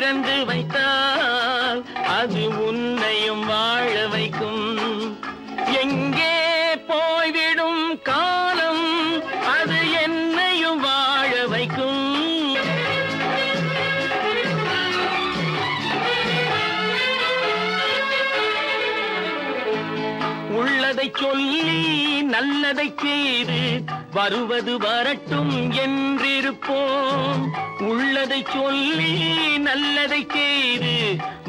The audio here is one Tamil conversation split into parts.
திறந்து வைத்தால் அது உன்னையும் வாழ வைக்கும். எங்கே போய்விடும் காலம் அது என்னையும் வாழ வைக்கும். உள்ளதை சொல்லி நல்லதை செய்து வருவது வரட்டும் என்றிருப்போம். உள்ளதை சொல்லி நல்லதை செய்து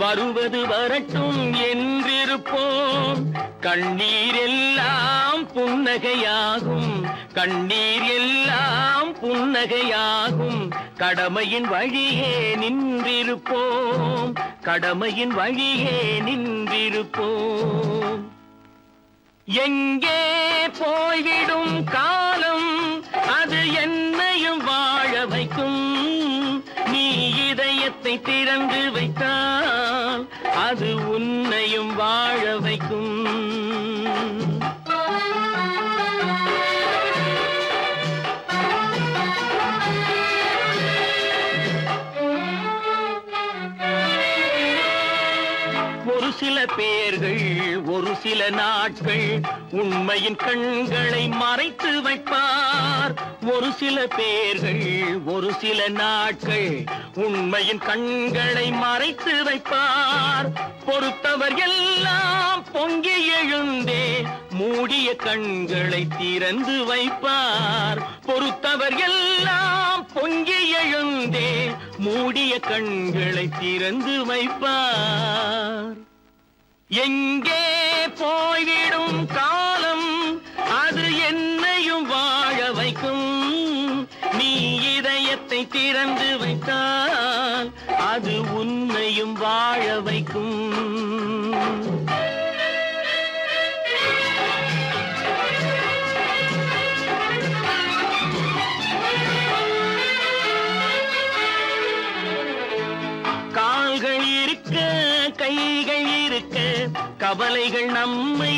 வருவது வரட்டும் என்றிருப்போம். கண்ணீர் எல்லாம் புன்னகையாகும், கண்ணீர் எல்லாம் புன்னகையாகும். கடமையின் வழியே நின்றிருப்போம், கடமையின் வழியே நின்றிருப்போம். எங்கே போய்விடும் காலம் அது என்னையும் வாழ வைக்கும். நீ இதயத்தை திறந்து வைத்தால் அது உன்னையும் வாழ வைக்கும். ஒரு சில பேர்கள் ஒரு சில நாட்கள் உண்மையின் கண்களை மறைத்து வைப்பார். ஒரு சில பேர்கள் ஒரு சில நாட்கள் உண்மையின் கண்களை மறைத்து வைப்பார். பொறுத்தவர் எல்லாம் பொங்கி எழுந்தே மூடிய கண்களை திறந்து வைப்பார். பொறுத்தவர் எல்லாம் பொங்கி எழுந்தே மூடிய கண்களை திறந்து வைப்பார். எங்கே போய்விடும் காலம் அது என்னையும் வாழ வைக்கும். நீ இதயத்தை திறந்து வைத்தால் அது உன்னையும் வாழ வைக்கும். கால்கள் இருக்க கைகள் இருக்க கவலைகள் நம்மை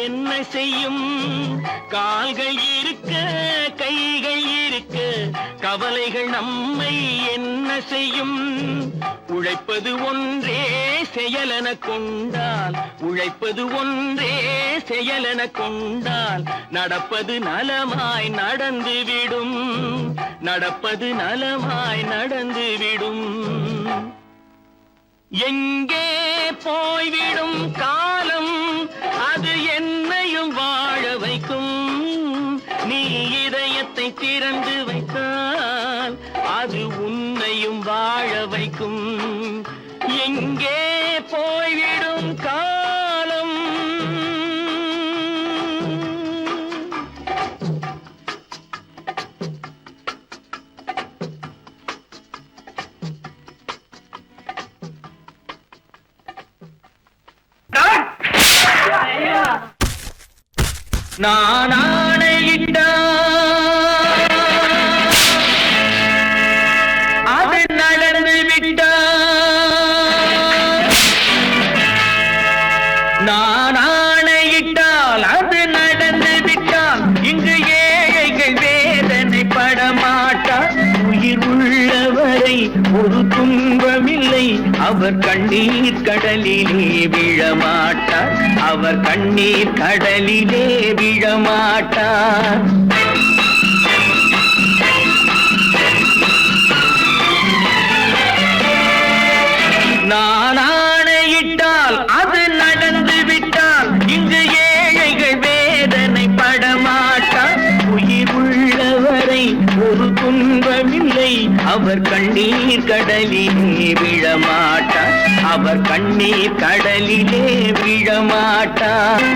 என்ன செய்யும். கால்கள் இருக்க கைகள் இருக்க கவலைகள் நம்மை என்ன செய்யும். உழைப்பது ஒன்றே செயலென கொண்டால், உழைப்பது ஒன்றே செயலென கொண்டால் நடப்பது நலமாய் நடந்துவிடும், நடப்பது நலமாய் நடந்துவிடும். எங்கே போய்விடும் காலம் அது என்னையும் வாழ வைக்கும். நீ இதயத்தை திறந்து வைத்தால் அது உன்னையும் வாழ வைக்கும். எங்கே போய்விடும் காலம் நான் ஆணையிட்டால் அது நடந்து விட்டால், நான் ஆணையிட்டால் அது நடந்து விட்டால் இங்கு ஏழைகள் வேதனை படமாட்டார். உயிர் உள்ளவரை ஒரு துன்பமில்லை, அவர் கண்ணீர் கடலிலே விழமாட்டார், அவர் கண்ணீர் கடலிலே விழமாட்டார். நான் ஆணையிட்டால் அது நடந்து விட்டால் இங்கு ஏழைகள் வேதனை படமாட்டார். உயிர் உள்ளவரை ஒரு துன்பமில்லை, அவர் கண்ணீர் கடலிலே விழமாட்டார், அவர் கண்ணீர் கடலிலே விழமாட்டார்.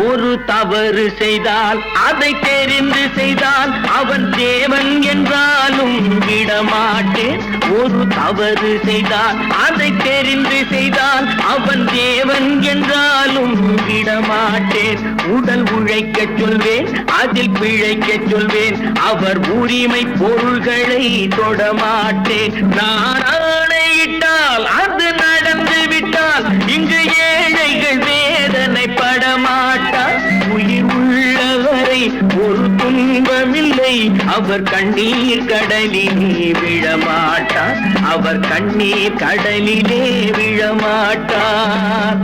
ஒரு தவறு செய்தால் அதை தெரிந்து செய்தால் அவன் தேவன் என்றாலும் விடமாட்டேன். ஒரு தவறு செய்தால் அதை தெரிந்து செய்தால் அவன் தேவன் என்றாலும் விடமாட்டேன். உடல் உழைக்கச் சொல்வேன், அதில் பிழைக்கச் சொல்வேன், அவர் உரிமை பொருள்களை தொடமாட்டேன். நான் ஆணையிட்டால் அது நடந்து விட்டால் இங்கு ஏழைகள் வேதனை படமாட்டார். உயிர் உள்ளவரை ஒரு துன்பமில்லை. அவர் கண்ணீர் கடலிலே விழமாட்டார். அவர் கண்ணீர் கடலிலே விழமாட்டார்.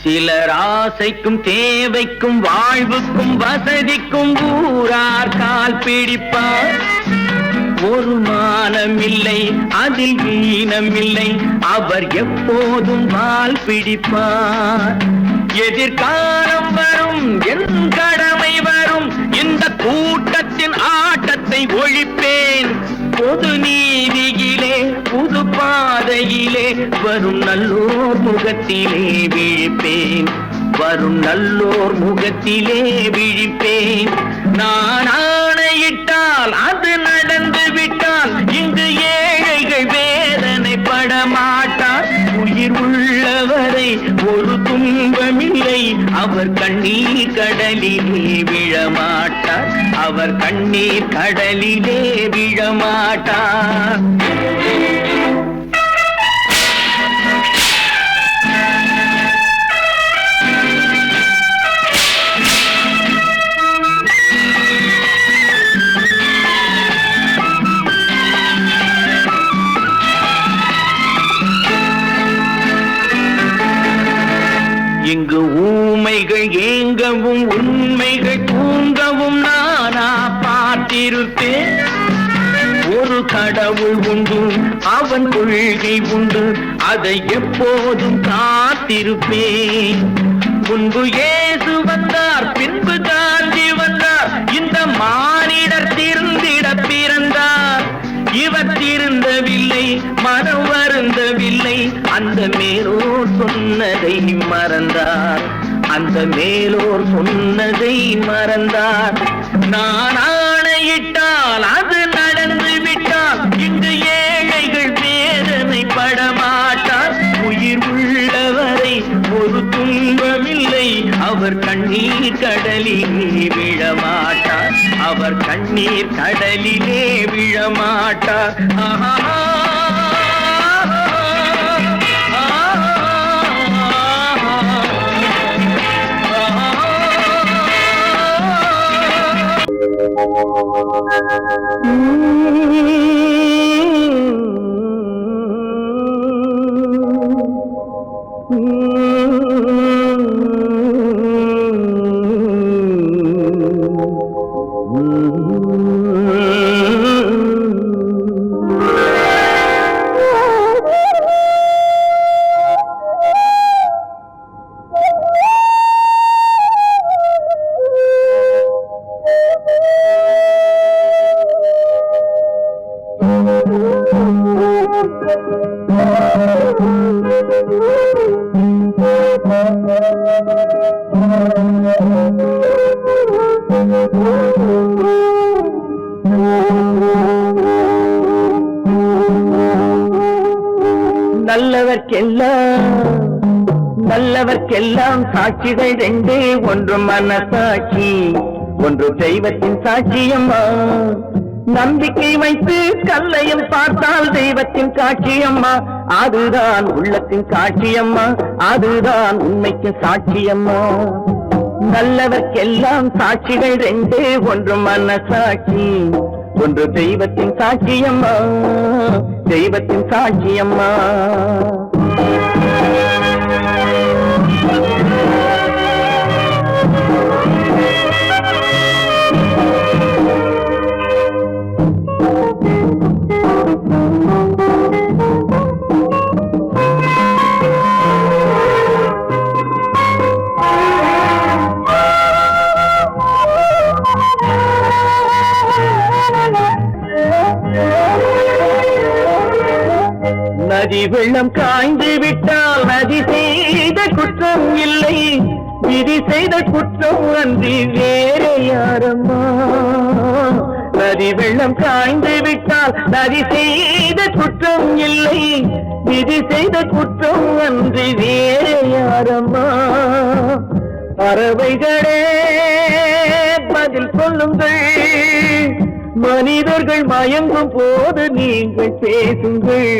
சிலர் ஆசைக்கும் தேவைக்கும் வாழ்வுக்கும் வசதிக்கும் ஊரார் கால் பிடிப்பார். ஒரு மானமில்லை, அதில் ஈனமில்லை, அவர் எப்போதும் வால் பிடிப்பார். எதிர்காலம் வரும், என் கடமை வரும், இந்த கூட்டத்தின் ஆட்டத்தை ஒழிப்பேன். பொது நீதியிலே புது பாதையிலே வரும் நல்லோர் முகத்திலே விழிப்பேன். வரும் நல்லோர் முகத்திலே விழிப்பேன். நான் ஆணையிட்டால் அது நடந்து விட்டால் இங்கு ஏழைகள் வேதனைப்பட மாட்டார். உயிர் உள்ளவரை ஒரு துன்பமில்லை. அவர் கண்ணீர் கடலிலே விழமாட்டார். அவர் கண்ணீர் கடலிலே விழமாட்டார். இங்கு ஊமைகள் ஏங்கவும் உண்மைகள் தூங்கவும் நானா பார்த்திருப்பேன். ஒரு கடவுள் உண்டு, அவன் கொள்கை உண்டு, அதை எப்போதும் காத்திருப்பேன். முன்பு இயேசு வந்தார், பின்பு காந்தி வந்தார், இந்த மானிடர் திருந்திட பிறந்தார். இவர் திருந்தவில்லை, மனம் வருந்தவில்லை, அந்த மேலோர் சொன்னதை மறந்தார். அந்த மேலோர் சொன்னதை மறந்தார். நான் ஆணையிட்டால் அது நடந்து விட்டால் இங்கு ஏழைகள் வேதனைப்பட மாட்டார். உயிர் உள்ளவரை ஒரு துன்பமில்லை. அவர் கண்ணீர் கடலிலே விழமாட்டார். அவர் கண்ணீர் கடலிலே விழமாட்டார். ஆஹா. நல்லவர்க்கெல்லாம் சாட்சிகள் ரெண்டே, ஒன்று மனசாட்சி, ஒன்று தெய்வத்தின் சாட்சியம்மா. நம்பிக்கை வைத்து கல்லையும் பார்த்தால் தெய்வத்தின் காட்சியம்மா. அதுதான் உள்ளத்தின் சாட்சியம்மா, அதுதான் உண்மைக்கு சாட்சியம்மா. நல்லவர்க்கெல்லாம் சாட்சிகள் ரெண்டே, ஒன்று மனசாட்சி, ஒன்று தெய்வத்தின் சாட்சியம்மா, தெய்வத்தின் சாட்சியம்மா. நதி வெள்ளம் காய்ந்து விட்டால் நதி செய்த குற்றம் இல்லை. விதி செய்த குற்றம் அன்றி வேறு யாரம்மா? நதி வெள்ளம் காய்ந்து விட்டால் நதி செய்த குற்றம் இல்லை, விதி செய்த குற்றம் அன்றி வேறு யாரம்மா? பறவைகளே பதில் சொல்லுங்கள், மனிதர்கள் மயங்கும் போது நீங்கள் பேசுங்கள்,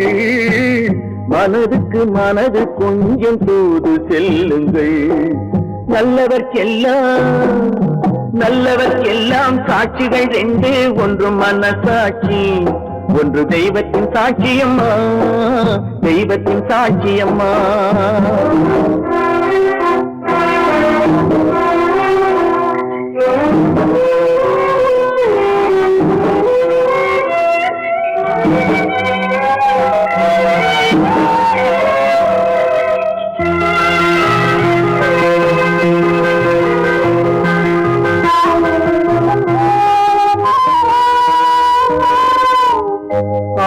மனதுக்கு மனது கொஞ்சம் தூது செல்லுங்கள். நல்லவர்க்கெல்லாம் சாட்சிகள் ரெண்டு, ஒன்று மனசாட்சி, ஒன்று தெய்வத்தின் சாட்சியம்மா, தெய்வத்தின் சாட்சியம்மா.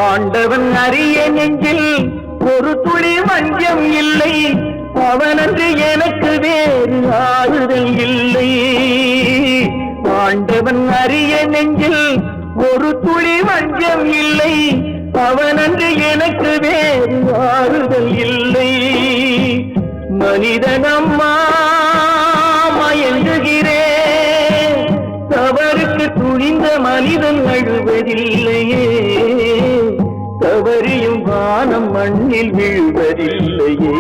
ஆண்டவன் அறிய நெஞ்சில் ஒரு துளி வஞ்சம் இல்லை, அவனன்று எனக்கு வேறு ஆறுதல் இல்லை. ஆண்டவன் அறிய நெஞ்சில் ஒரு துளி வஞ்சம் இல்லை, அவனன்று எனக்கு வேறு ஆறுதல் இல்லை. மனிதனம்மா மயங்குகிறேன், தவறுக்கு துணிந்த மனிதன் அழுவதில்லையே, தவறியும் வானம் மண்ணில் வீழ்வதில்லையே.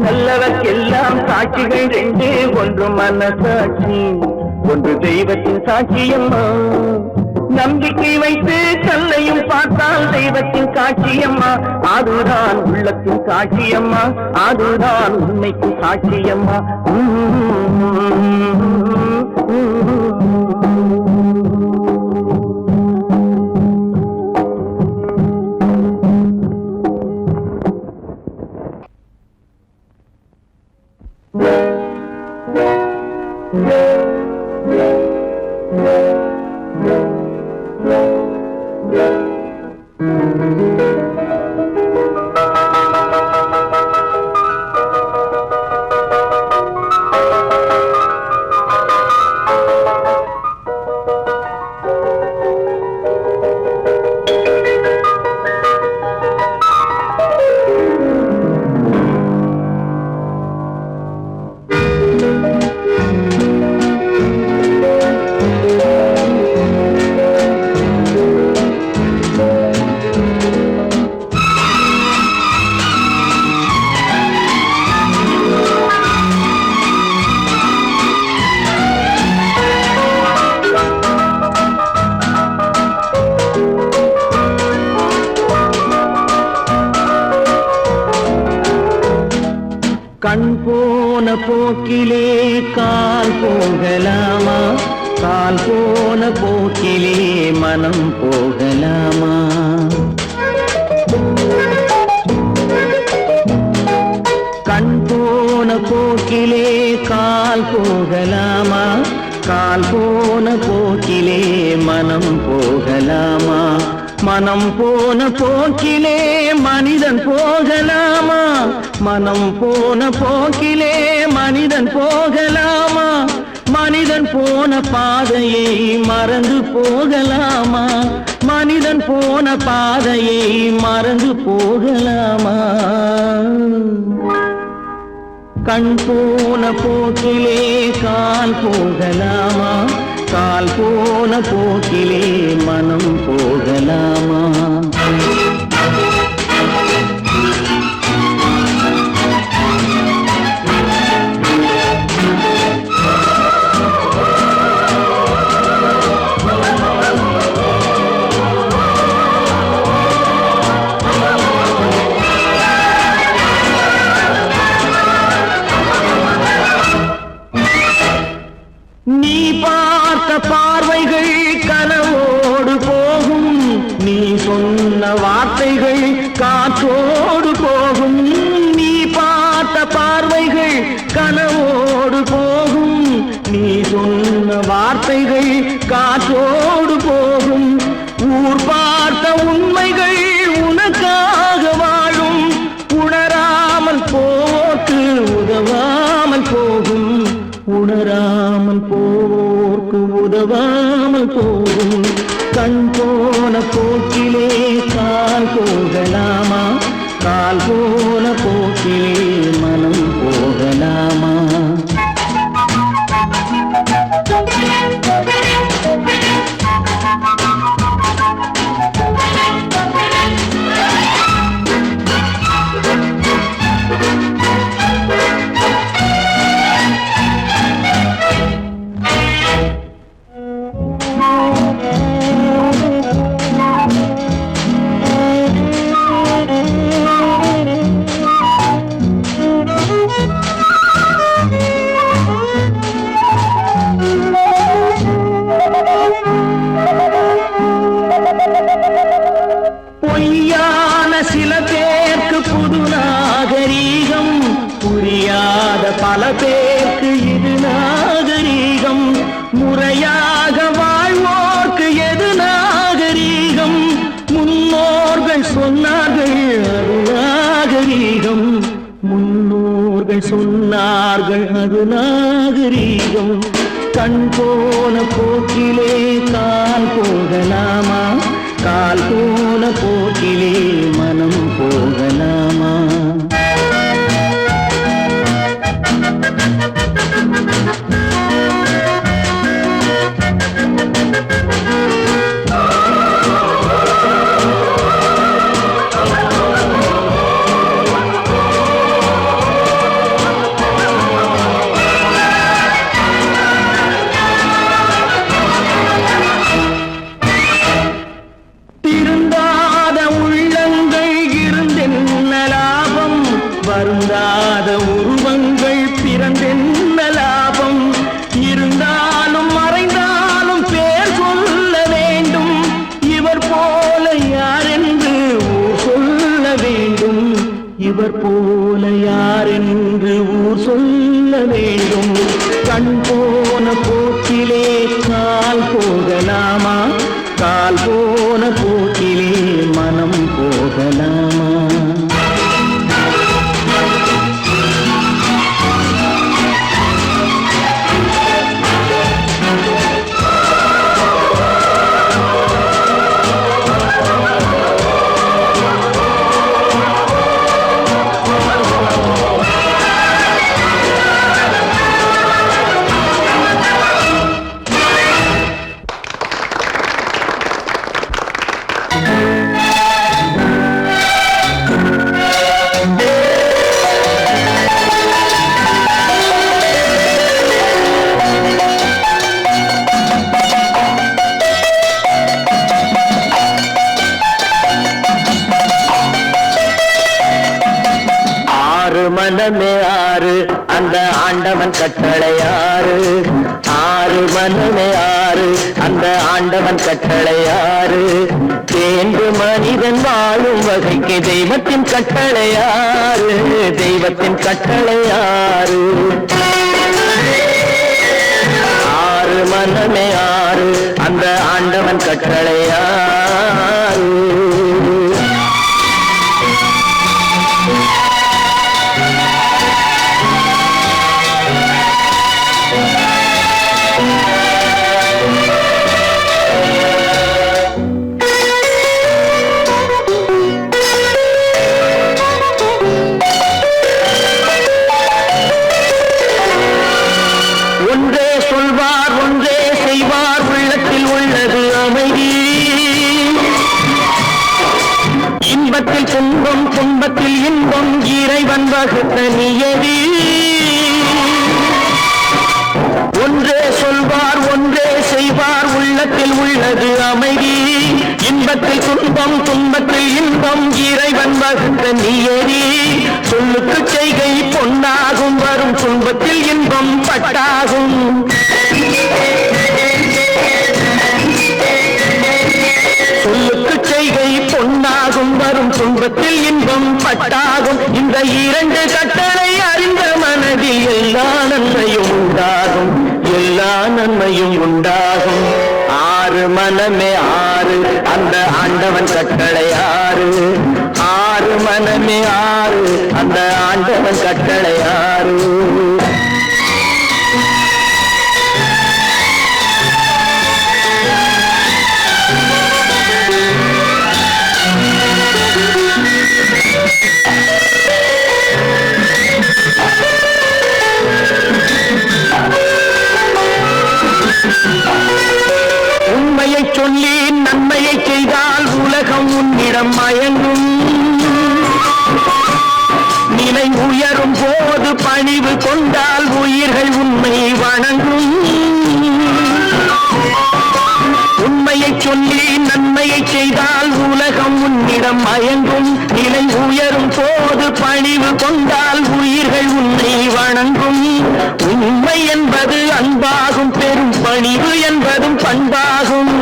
நல்லவர்க்கெல்லாம் சாட்சிகள் ரெண்டு, ஒன்று மனசாட்சி, ஒன்று தெய்வத்தின் சாட்சியம்மா. நம்பிக்கை வைத்து கல்லையும் பார்த்தால் தெய்வத்தின் சாட்சியம்மா, அதுதான் உள்ளத்தின் சாட்சியம்மா, அதுதான் உண்மைக்கு சாட்சியம்மா. கண் போன போக்கிலே கால் போகலாமா, கால் போன போக்கிலே மனம் போகலாமா? கண் போன போக்கிலே கால் போகலாமா, கால் போன போக்கிலே மனம் போகலாமா? மனம் போன போக்கிலே மனிதன் போகலாமா, மனம் போன போக்கிலே மனிதன் போகலாமா? மனிதன் போன பாதையை மறந்து போகலாமா, மனிதன் போன பாதையை மறந்து போகலாமா? கண் போன போக்கிலே கால் போகலாமா, கால் போன போக்கிலே மனம் போகலாமா? நீ பார்த்த பார்வைகள் கனவோடு போகும், நீ சொன்ன வார்த்தைகள் காற்றோடு போகும். நீ பார்த்த பார்வைகள் கனவோடு போகும், நீ சொன்ன வார்த்தைகள் காற்றோடு போகும். ஊர் பார்த்த உண்மைகள் உனக்காக வாழும், உணராமல் போகும் கண் போன போக்கிலே கால் போகலாமா, கால் போன போக்கிலே மனம் போகலாமா? பொய்யான சில பேருக்கு புது நாகரீகம், புரியாத பல பேருக்கு இது நாகரீகம். முறையாக வாழ்வோர்க்கு எது நாகரீகம்? முன்னோர்கள் சொன்னார்கள் அது நாகரீகம், முன்னோர்கள் சொன்னார்கள் அது நாகரீகம். கண் போன போக்கிலே கால் போகலாமா, கால் போன போக்கிலே மனம் போகலாமா? வருந்தாத உருவங்கள் பிறந்தென்ன லாபம்? இருந்தாலும் மறைந்தாலும் பேர் சொல்ல வேண்டும். இவர் போல யாரென்று ஊர் சொல்ல வேண்டும், இவர் போல யாரென்று ஊர் சொல்ல வேண்டும். கண் போன போக்கிலே கால் போகலாமா, கால் போன போக்கிலே மனம் போகலாமா? மனமே ஆறு அந்த ஆண்டவன் கட்டளை ஆறு, ஆறு மனமே ஆறு அந்த ஆண்டவன் கட்டளை ஆறு. தேர்ந்து மனிதன் வாழும் வகைக்கு தெய்வத்தின் கட்டளை ஆறு, தெய்வத்தின் கட்டளை ஆறு. ஆறு மனமே ஆறு அந்த ஆண்டவன் கட்டளை ஆறு. ஒன்றே சொல்வார் ஒன்றே செய்வார், உள்ளத்தில் உள்ளது அமைதி. இன்பத்தில் துன்பம் துன்பத்தில் இன்பம், இறைவன் வகுத்த நியதி. ஒன்றே சொல்வார் ஒன்றே செய்வார், உள்ளத்தில் உள்ளது அமைதி. இன்பத்தில் துன்பம் துன்பத்தில் இன்பம், இறைவன் வகுத்த நியதி. சொல்லுக்கு செய்கை பொன்னாகும், வரும் துன்பத்தில் இன்பம் பட்டாகும். சொல்லுக்கு செய்கை பொன்னாகும், வரும் துன்பத்தில் இன்பம் பட்டாகும். இந்த இரண்டு கட்டளை அறிந்த மனதில் எல்லா நன்மையும் உண்டாகும், எல்லா நன்மையும் உண்டாகும். ஆறு மனமே ஆறு அந்த ஆண்டவன் கட்டளை ஆறு, ஆறு மனமே ஆறு அந்த ஆண்டவன் கட்டளை ஆறு. நன்மையை செய்தால் உலகம் உன்னிடம் மயங்கும். நிலை உயரும் போது பணிவு கொண்டால் உயிர்கள் உன்னை வணங்கும். உண்மை என்பது அன்பாகும், பெரும் பணிவு என்பதும் பண்பாகும்.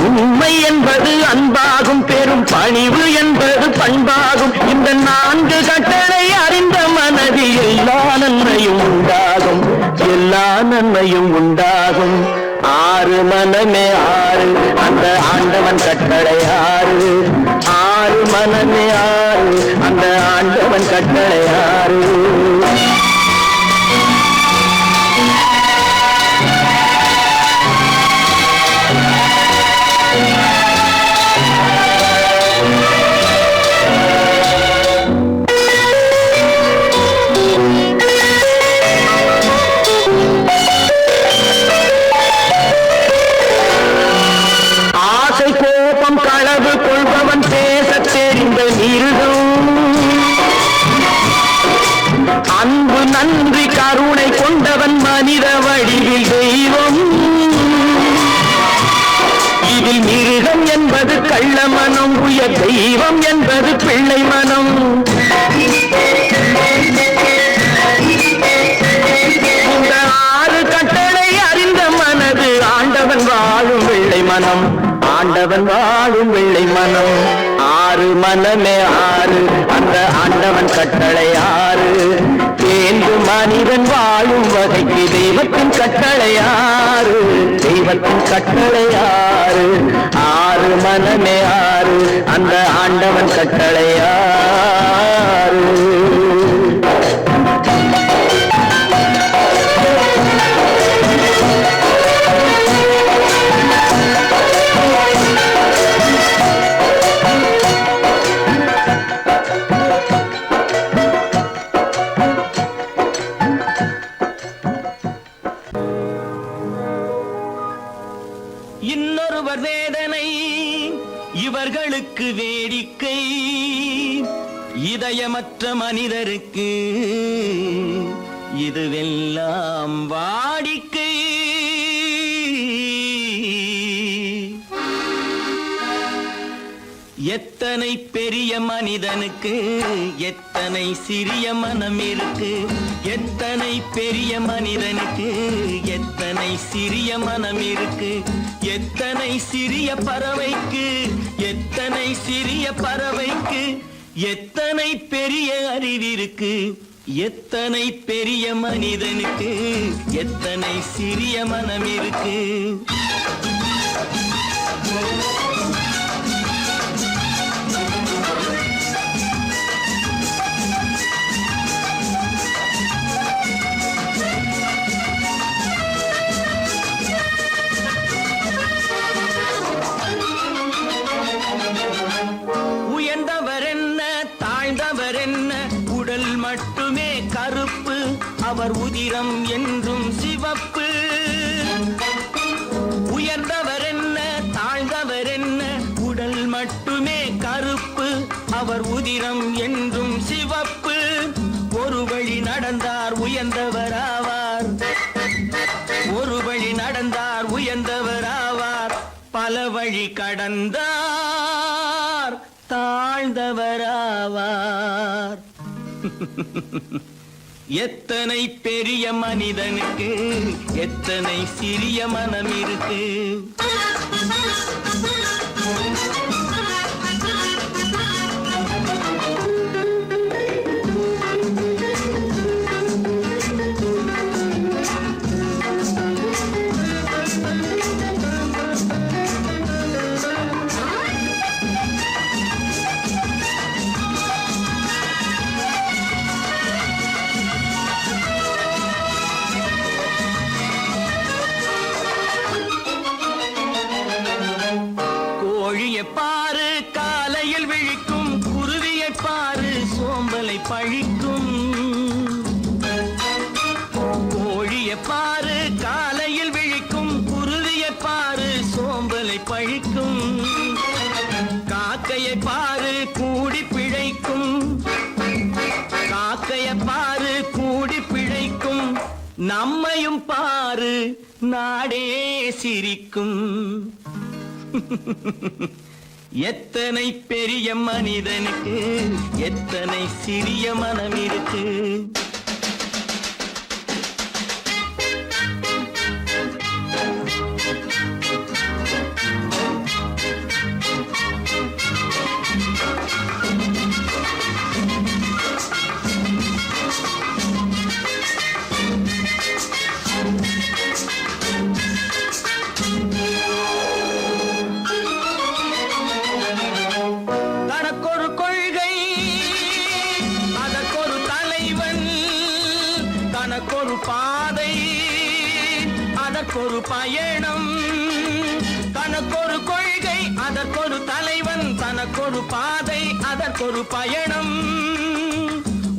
உண்மை என்பது அன்பாகும், பெரும் பணிவு என்பது பண்பாகும். இந்த 4 கட்டளை அறிந்த மனதில் எல்லா நன்மையும் உண்டாகும், எல்லா நன்மையும் உண்டாகும். 6 மனமே 6, அந்த ஆண்டவன் கட்டளை 6. 6 மனமே 6, அந்த ஆண்டவன் கட்டளை 6. களவு கொள்பவன் பேசத் தெரிந்த மிருகம். அன்பு நன்றி கருணை கொண்டவன் மனித வடிவில் தெய்வம். இதில் மிருகம் என்பது கள்ள மனம், உயர் தெய்வம் என்பது பிள்ளை மனம். இந்த 6 கட்டளை அறிந்த மனது ஆண்டவன் வாழும் வெள்ளை மனம், ஆண்டவன் வாழும் வெள்ளை மனம். 6 மனமே 6, அந்த ஆண்டவன் கட்டளை 6. தேர்ந்து மனிதன் வாழும் வகைக்கு தெய்வத்தின் கட்டளை 6, தெய்வத்தின் கட்டளை 6. 6 மனமே 6, அந்த ஆண்டவன் கட்டளை 6. இன்னொருவர் வேதனை இவர்களுக்கு வேடிக்கை, இதயமற்ற மனிதருக்கு இதுவெல்லாம் வாடிக்கை. எத்தனை பெரிய மனிதனுக்கு எத்தனை சிறிய மனம் இருக்கு. எத்தனை பெரிய மனிதனுக்கு எத்தனை சிறிய மனம் இருக்கு. எத்தனை சிறிய பறவைக்கு எத்தனை சிறிய பறவைக்கு எத்தனை பெரிய அறிவிருக்கு. எத்தனை பெரிய மனிதனுக்கு எத்தனை சிறிய மனம் இருக்கு. உயர்ந்தவர் என்ன தாழ்ந்தவர் என்ன, உடல் மட்டுமே கருப்பு, அவர் உதிரம் என்றும் சிவப்பு. உயர்ந்தவர் என்ன தாழ்ந்தவர் என்ன, உடல் மட்டுமே கருப்பு, அவர் உதிரம் என்றும் சிவப்பு. ஒரு வழி நடந்தார் உயர்ந்தவர் ஆவார், ஒரு வழி நடந்தார் உயர்ந்தவர் ஆவார். பல வழி கடந்தார் தாழ்ந்தவர் ஆவார். எத்தனை பெரிய மனிதனுக்கு எத்தனை சிறிய மனம் இருக்கு. கோழியை பாரு காலையில் விழிக்கும், குருவியை பாரு சோம்பலை பழிக்கும். கோழியை பாரு காலையில் விழிக்கும், குருவியை பாரு சோம்பலை பழிக்கும். காக்கையை பாரு கூடி பிழைக்கும், காக்கையை பாரு கூடி பிழைக்கும். நம்மையும் பாரு என்று நாடே சிரிக்கும். எத்தனை பெரிய மனிதனுக்கு எத்தனை சிறிய மனம் இருக்கு. தனக்கொரு கொள்கை அதற்கொரு தலைவன், தனக்கொரு பாதை அதற்கொரு பயணம். தனக்கொரு கொள்கை அதற்கொரு தலைவன், தனக்கொரு பாதை அதற்கொரு பயணம்.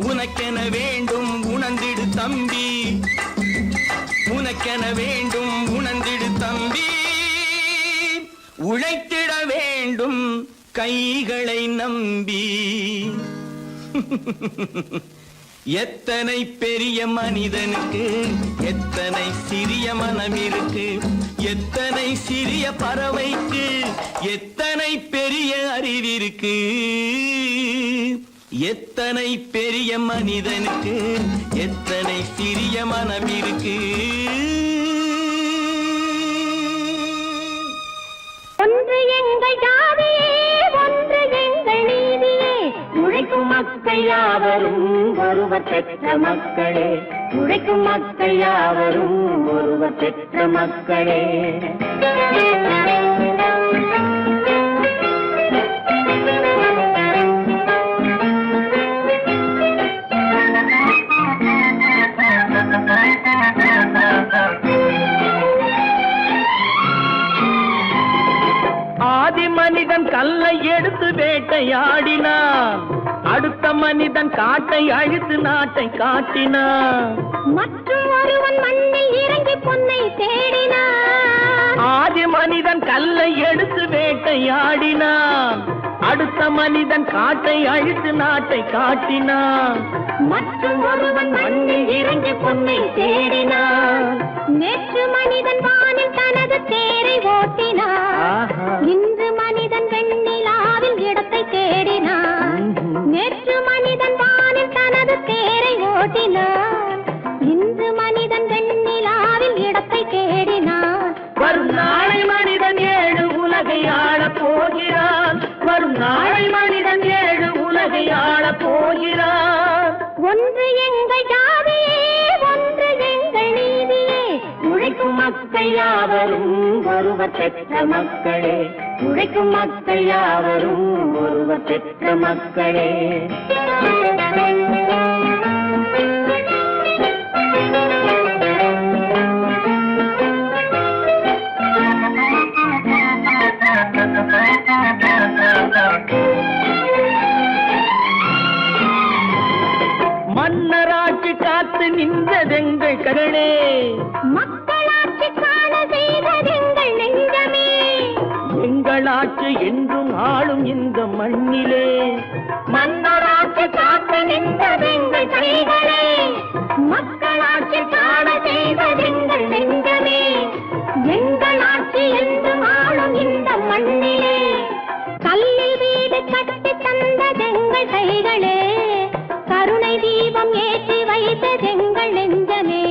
உனக்கென வேண்டும் உணர்ந்திடு தம்பி, உனக்கென வேண்டும் உணர்ந்திடு தம்பி. உழைத்திட வேண்டும் கைகளை நம்பி. எத்தனை பெரிய மனிதனுக்கு எத்தனை சிறிய மனம் இருக்கு. எத்தனை சிறிய பறவைக்கு எத்தனை பெரிய அறிவிருக்கு. எத்தனை பெரிய மனிதனுக்கு எத்தனை சிறிய மனம் இருக்கு. ஒன்று எங்கள் ஜாதியே, ஒன்று எங்கள் நீதியே. உழைக்கும் மக்கள் யாவரும் ஒருவர் பெற்ற மக்களே. உழைக்கும் மக்கள் யாவரும் ஒருவர் பெற்ற மக்களே. ஆதி மனிதன் கல்லை எடுத்து வேட்டையாடினான், அடுத்த மனிதன் காட்டை அழித்து நாட்டை காட்டினான். மற்றும் ஒருவன் மண்ணில் இறங்கி பொன்னை தேடினான். ஆதி மனிதன் கல்லை எடுத்து வேட்டையாடினான், அடுத்த மனிதன் காட்டை அழித்து நாட்டை காட்டினான். மற்றும் ஒருவன் மண்ணில் இறங்கி பொன்னை தேடினான். நேற்று மனிதன் வானில் தனது தேரை ஓட்டினான். இன்று மனிதன் வெண்ணிலாவில் இடத்தை தேடினான். நேற்று மனிதன் வானில் தனது தேரை ஓட்டினான். இன்று மனிதன் வெண்ணிலாவில் இடத்தை தேடினான். வரும் நாளை மனிதன் 7 உலகை ஆளப் போகிறான். வரும் நாளை மனிதன் 7 உலகை ஆளப் போகிறான். ஒன்று எங்கள் ஜாதியே, ஒன்று எங்கள் நீதியே. உழைக்கும் மக்கள் யாவரும் ஒருவர் பெற்ற மக்களே. உழைக்கும் மக்கள் யாவரும் ஒருவர் பெற்ற மக்களே. மன்னராட்சி காத்து நின்றதெங்கள் கரணே, மக்களாட்சி காண செய்ததெங்கள் நெஞ்சமே. எங்களாட்சி என்றும் ஆளும் இந்த மண்ணிலே. மன்னராட்சி காத்து நின்றதெங்கள் கைகளே. மக்களாட்சி காண செய்ததெங்கள் நெஞ்சமே. எங்களாட்சி என்றும் ஆளும் இந்த மண்ணிலே. கல்லில் வீடு கட்டி தந்ததெங்கள் கைகளே. கருணை தீபம் ஏற்றி வைத்ததெங்கள் நெஞ்சமே.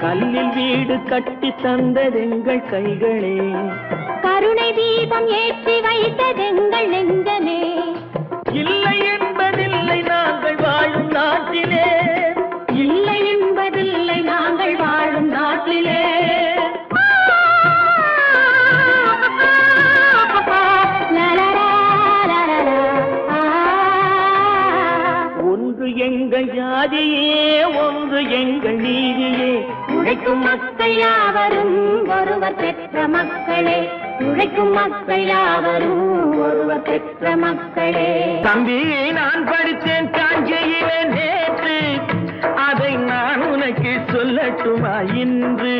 கல்லில் வீடு கட்டி தந்ததெங்கள் கைகளே. கருணை தீபம் ஏற்றி வைத்ததெங்கள் நெஞ்சமே. இல்லை என்பதில்லை நாங்கள் வாழும் நாட்டிலே. இல்லை என்பதில்லை நாங்கள் வாழும் நாட்டிலே. ஒன்று எங்கள் ஜாதியே, ஒன்று எங்கள் நீதியே. உழைக்கும் மக்கள் யாவரும் ஒருவர் பெற்ற மக்களே. உழைக்கும் மக்கள் யாவரும் ஒருவர் பெற்ற மக்களே. தம்பி, நான் படித்தேன் காஞ்சியிலே நேற்று, அதை நான் உனக்கு சொல்லட்டுமா இன்று?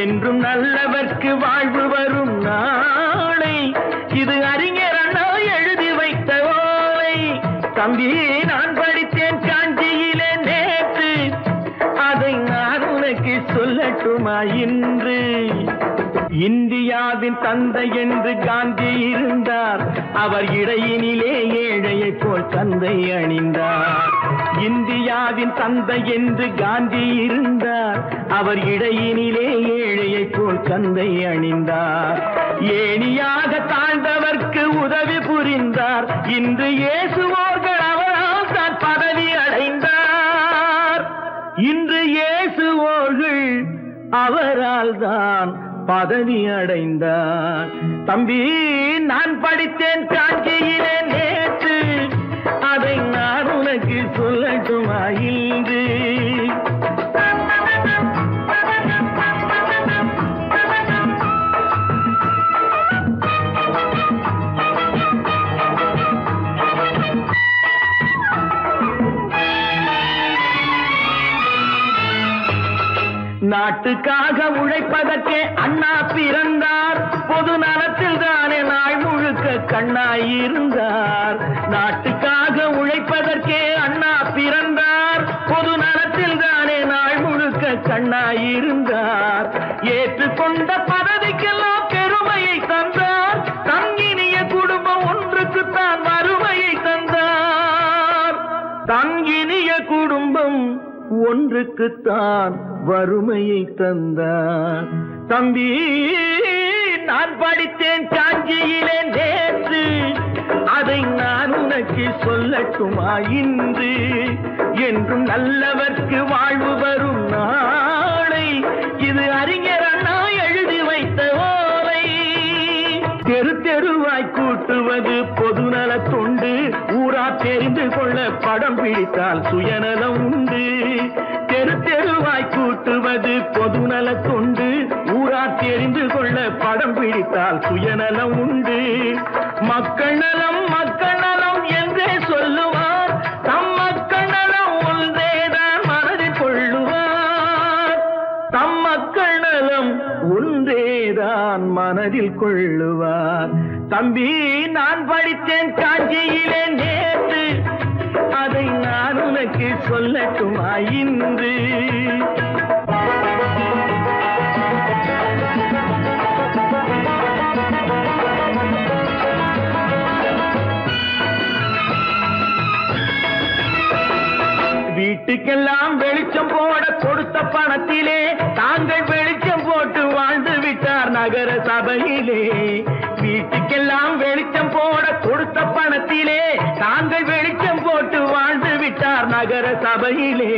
என்றும் நல்லவர்க்கு வாழ்வு வரும் நாளை, இது அறிஞர் அண்ணா எழுதி வைத்த ஓலை. தம்பி, நான் படித்தேன் காஞ்சியிலே நேற்று, அதை நான் உனக்கு சொல்லட்டுமா சொல்லட்டுமா இன்று? இந்தியாவின் தந்தை என்று காந்தி இருந்தார், அவர் இடையினிலே ஏழையை போல் தந்தை அணிந்தார். இந்தியாவின் தந்தை என்று காந்தி இருந்தார், அவர் இடையினிலே ஏழையை போல் தந்தை அணிந்தார். ஏணியாக தாழ்ந்தவர்க்கு உதவி புரிந்தார், இன்று இயேசுவோர்கள் அவரால் தான் பதவி அடைந்தார். இன்று இயேசுவோர்கள் அவரால் தான் பதவி அடைந்தார். தம்பி, நான் படித்தேன் காஞ்சியிலே நேற்று, அதை நான் உனக்கு சொல்லட்டுமா இன்று? நாட்டுக்காக உழைப்பதற்கே அண்ணா பிறந்தார், பொது நலத்தில் தானே நாள் முழுக்க கண்ணாயிருந்தார். நாட்டுக்காக உழைப்பதற்கே அண்ணா பிறந்தார், பொது நலத்தில் தானே நாள் முழுக்க கண்ணாயிருந்தார். ஏற்றுக்கொண்ட பதவிக்கெல்லாம் பெருமையை தந்தார், தங்கினிய குடும்பம் ஒன்றுக்குத்தான் வறுமையை தந்தார். தங்கினிய குடும்பம் ஒன்றுக்குத்தான் வறுமையை தந்தார். தம்பி, நான் படித்தேன் காஞ்சியிலே நேற்று, அதை நான் உனக்கு சொல்லட்டுமா இன்று? என்றும் நல்லவர்க்கு வாழ்வு வரும் நாளை, இது அறிஞர் அண்ணா எழுதி வைத்த ஓலை. தெரு தெருவாய் கூட்டுவது பொதுநல தொண்டு, ஊரா தெரிந்து கொள்ள படம் பிடித்தால் சுயநலம் உண்டு. தெரு தெருவாய் கூட்டுவது பொதுநல தொண்டு, ஊரா தெரிந்து கொள்ள படம் பிடித்தால் சுயநலம் உண்டு. மக்கள் நலம் மக்கள் நலம் என்றே சொல்லுவார், தம் மக்கள் நலம் ஒன்றேதான் மனதில் கொள்ளுவார். தம் மக்கள் நலம் ஒன்றேதான் மனதில் கொள்ளுவார். தம்பி, நான் படித்தேன் காஞ்சியிலே நேற்று, அதை நான் உனக்கு சொல்லட்டுமா இன்று? வீட்டுக்கெல்லாம் வெளிச்சம் போட கொடுத்த பணத்திலே தாங்கள் வெளிச்சம் போட்டு வாழ்ந்து விட்டார் நகர சபையிலே. வீட்டுக்கெல்லாம் வெளிச்சம் போட கொடுத்த பணத்திலே தாங்கள் வெளிச்சம் போட்டு வாழ்ந்து விட்டார் நகர சபையிலே.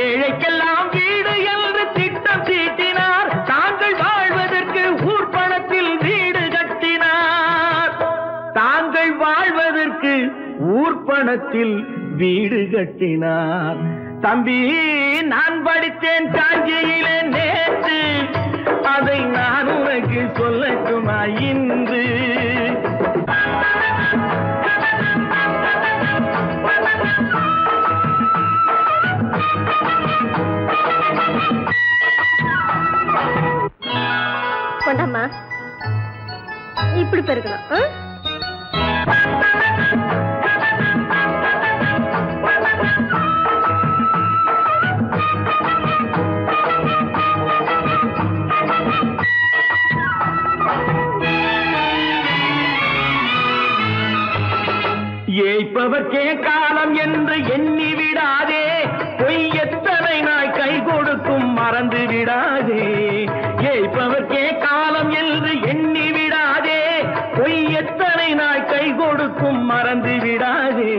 ஏழைக்கெல்லாம் வீடு என்று திட்டம் தீட்டினார், தாங்கள் வாழ்வதற்கு ஊர் பணத்தில் வீடு கட்டினார். தாங்கள் வாழ்வதற்கு ஊர் பணத்தில் வீடு கட்டினார். தம்பி, நான் படித்தேன் காஞ்சியிலே நேற்று, அதை நான் உனக்கு சொல்லட்டுமா இன்று? கொண்டாம்மா, இப்படி பெருக்கணும். ஏய்ப்பவர்க்கே காலம் என்று எண்ணி விடாதே, பொய் எத்தனை நாய் கை கொடுக்கும் மறந்து விடாதே. ஏய்ப்பவர்க்கே காலம் என்று எண்ணி விடாதே, பொய் எத்தனை நாய் கை கொடுக்கும் மறந்து விடாதே.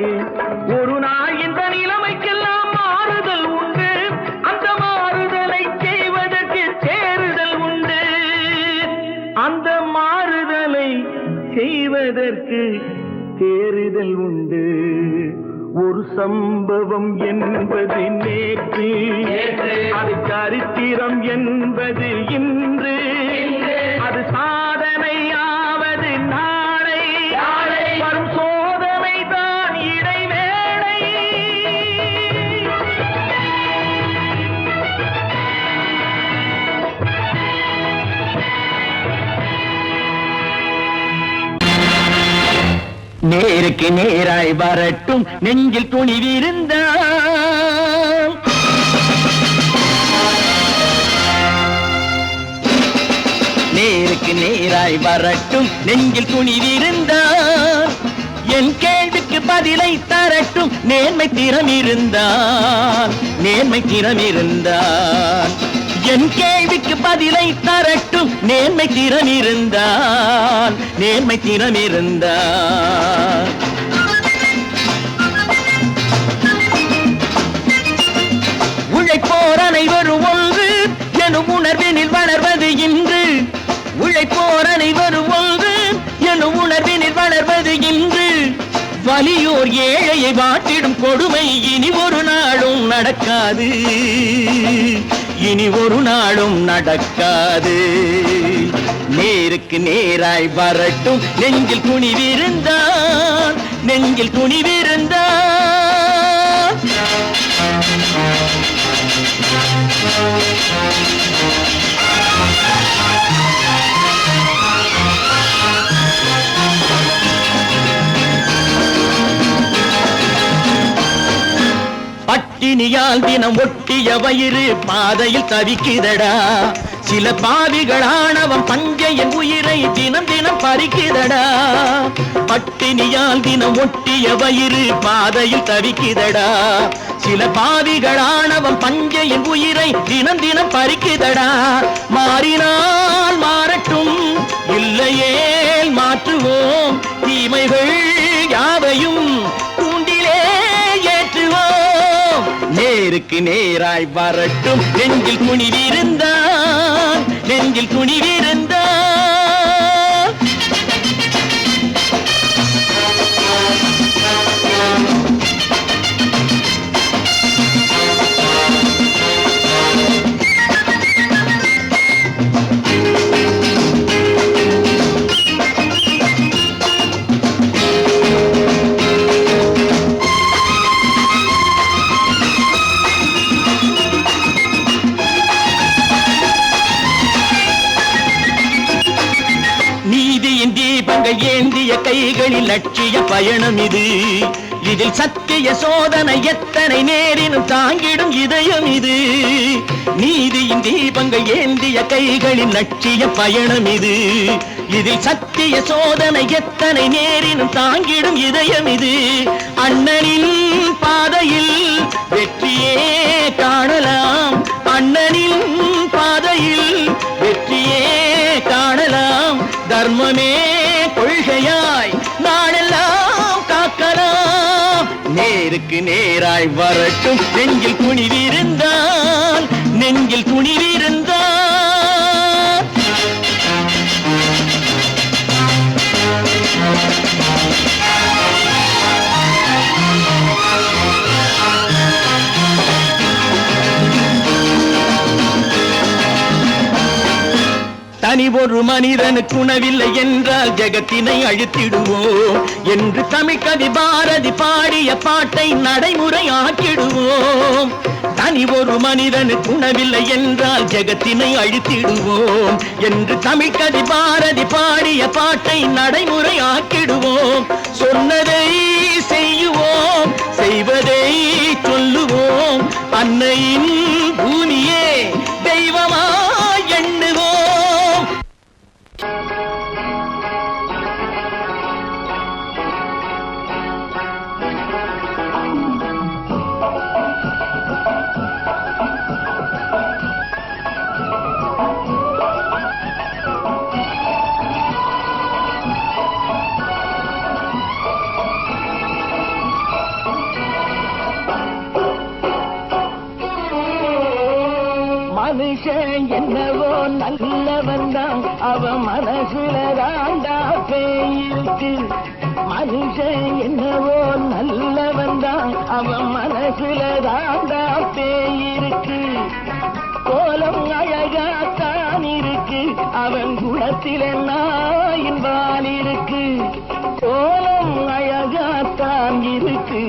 ஒரு நாள் இந்த நிலைமைக்கெல்லாம் மாறுதல் உண்டு, அந்த மாறுதலை செய்வதற்கு தேறுதல் உண்டு. அந்த மாறுதலை செய்வதற்கு தேறுதல் உண்டு. ஒரு சம்பவம் என்பது நேற்று, அது சரித்திரம் என்பது இன்று, அது சாதனையாவது நாளை, வரும் சோதனை தான் இடைவேளை. நேருக்கு நேராய் வரட்டும் நெஞ்சில் துணிவிருந்தால், நேருக்கு நேராய் வரட்டும் நெஞ்சில் துணிவிருந்தால் என் கேள்விக்கு பதிலை தரட்டும் நேர்மை திறம் இருந்தால் என் கேள்விக்கு பதிலை தரட்டும் நேர்மை திறம் இருந்தால் உழைப்போர் அனைவரும் ஒன்று எனும் உணர்வினில் வளர்வது இன்று உழைப்போர் அனைவரும் ஒன்று எனும் உணர்வினில் வளர்வது இன்று வலியோர் ஏழையை வாட்டிடும் கொடுமை இனி ஒரு நாளும் நடக்காது நேருக்கு நேராய் வரட்டும் நெஞ்சில் துணிவிருந்தால் பட்டினியால் தினம் ஒட்டிய வயிறு பாதையில் தவிக்குதடா சில பாவிகளானவன் பஞ்சையின் உயிரை தினம் தினம் பறிக்குதடா பட்டினியால் தினம் ஒட்டிய வயிறு பாதையில் தவிக்குதடா சில பாவிகளானவன் பஞ்சையின் உயிரை தினம் தினம் பறிக்குதடா மாறினால் மாறட்டும் இல்லையேல் மாற்றுவோம் தீமைகள் யாவையும் தூண்டிலே ஏற்றுவோம் நேருக்கு நேராய் வரட்டும் நெஞ்சில் துணிவிருந்தால் நீதியின் தீபங்கள் ஏந்திய கைகளில் லட்சிய பயணம் இது இதில் சத்திய சோதனை எத்தனை நேரினும் தாங்கிடும் இதயம் இது நீதியின் தீபங்கள் ஏந்திய கைகளில் லட்சிய பயணம் இது இதில் சத்திய சோதனை எத்தனை நேரினும் தாங்கிடும் இதயம் இது அண்ணனின் பாதையில் வெற்றியே காணலாம் அண்ணனின் பாதையில் வெற்றியே காணலாம் தர்மமே கொள்கையாய் நாளெல்லாம் காக்கலாம் நேருக்கு நேராய் வரட்டும் நெஞ்சில் துணிவிருந்தால் தனி ஒரு மனிதனுக்கு உணவில்லை என்றால் ஜெகத்தினை அழித்திடுவோம் என்று தமிழ் கவி பாரதி பாடிய பாட்டை நடைமுறை ஆக்கிடுவோம் தனி ஒரு மனிதனுக்கு உணவில்லை என்றால் ஜெகத்தினை அழித்திடுவோம் என்று தமிழ் கவி பாரதி பாடிய பாட்டை நடைமுறை ஆக்கிடுவோம் சொன்னதை செய்யுவோம் செய்வதை சொல்லுவோம் அன்னையின் பூமியே தெய்வமா எண்ணுவோம் மனுஷன் என்னவோ நல்லவன் தான் அவன் மனசுல தாண்டா பேயிருக்கு மனுஷன் என்னவோ நல்லவன் தான் அவன் மனசுல தாண்டா பேயிருக்கு கோலம் அழகாத்தான் இருக்கு அவன் குணத்தில நாயின் வால் இருக்கு கோலம் அழகாத்தான் இருக்கு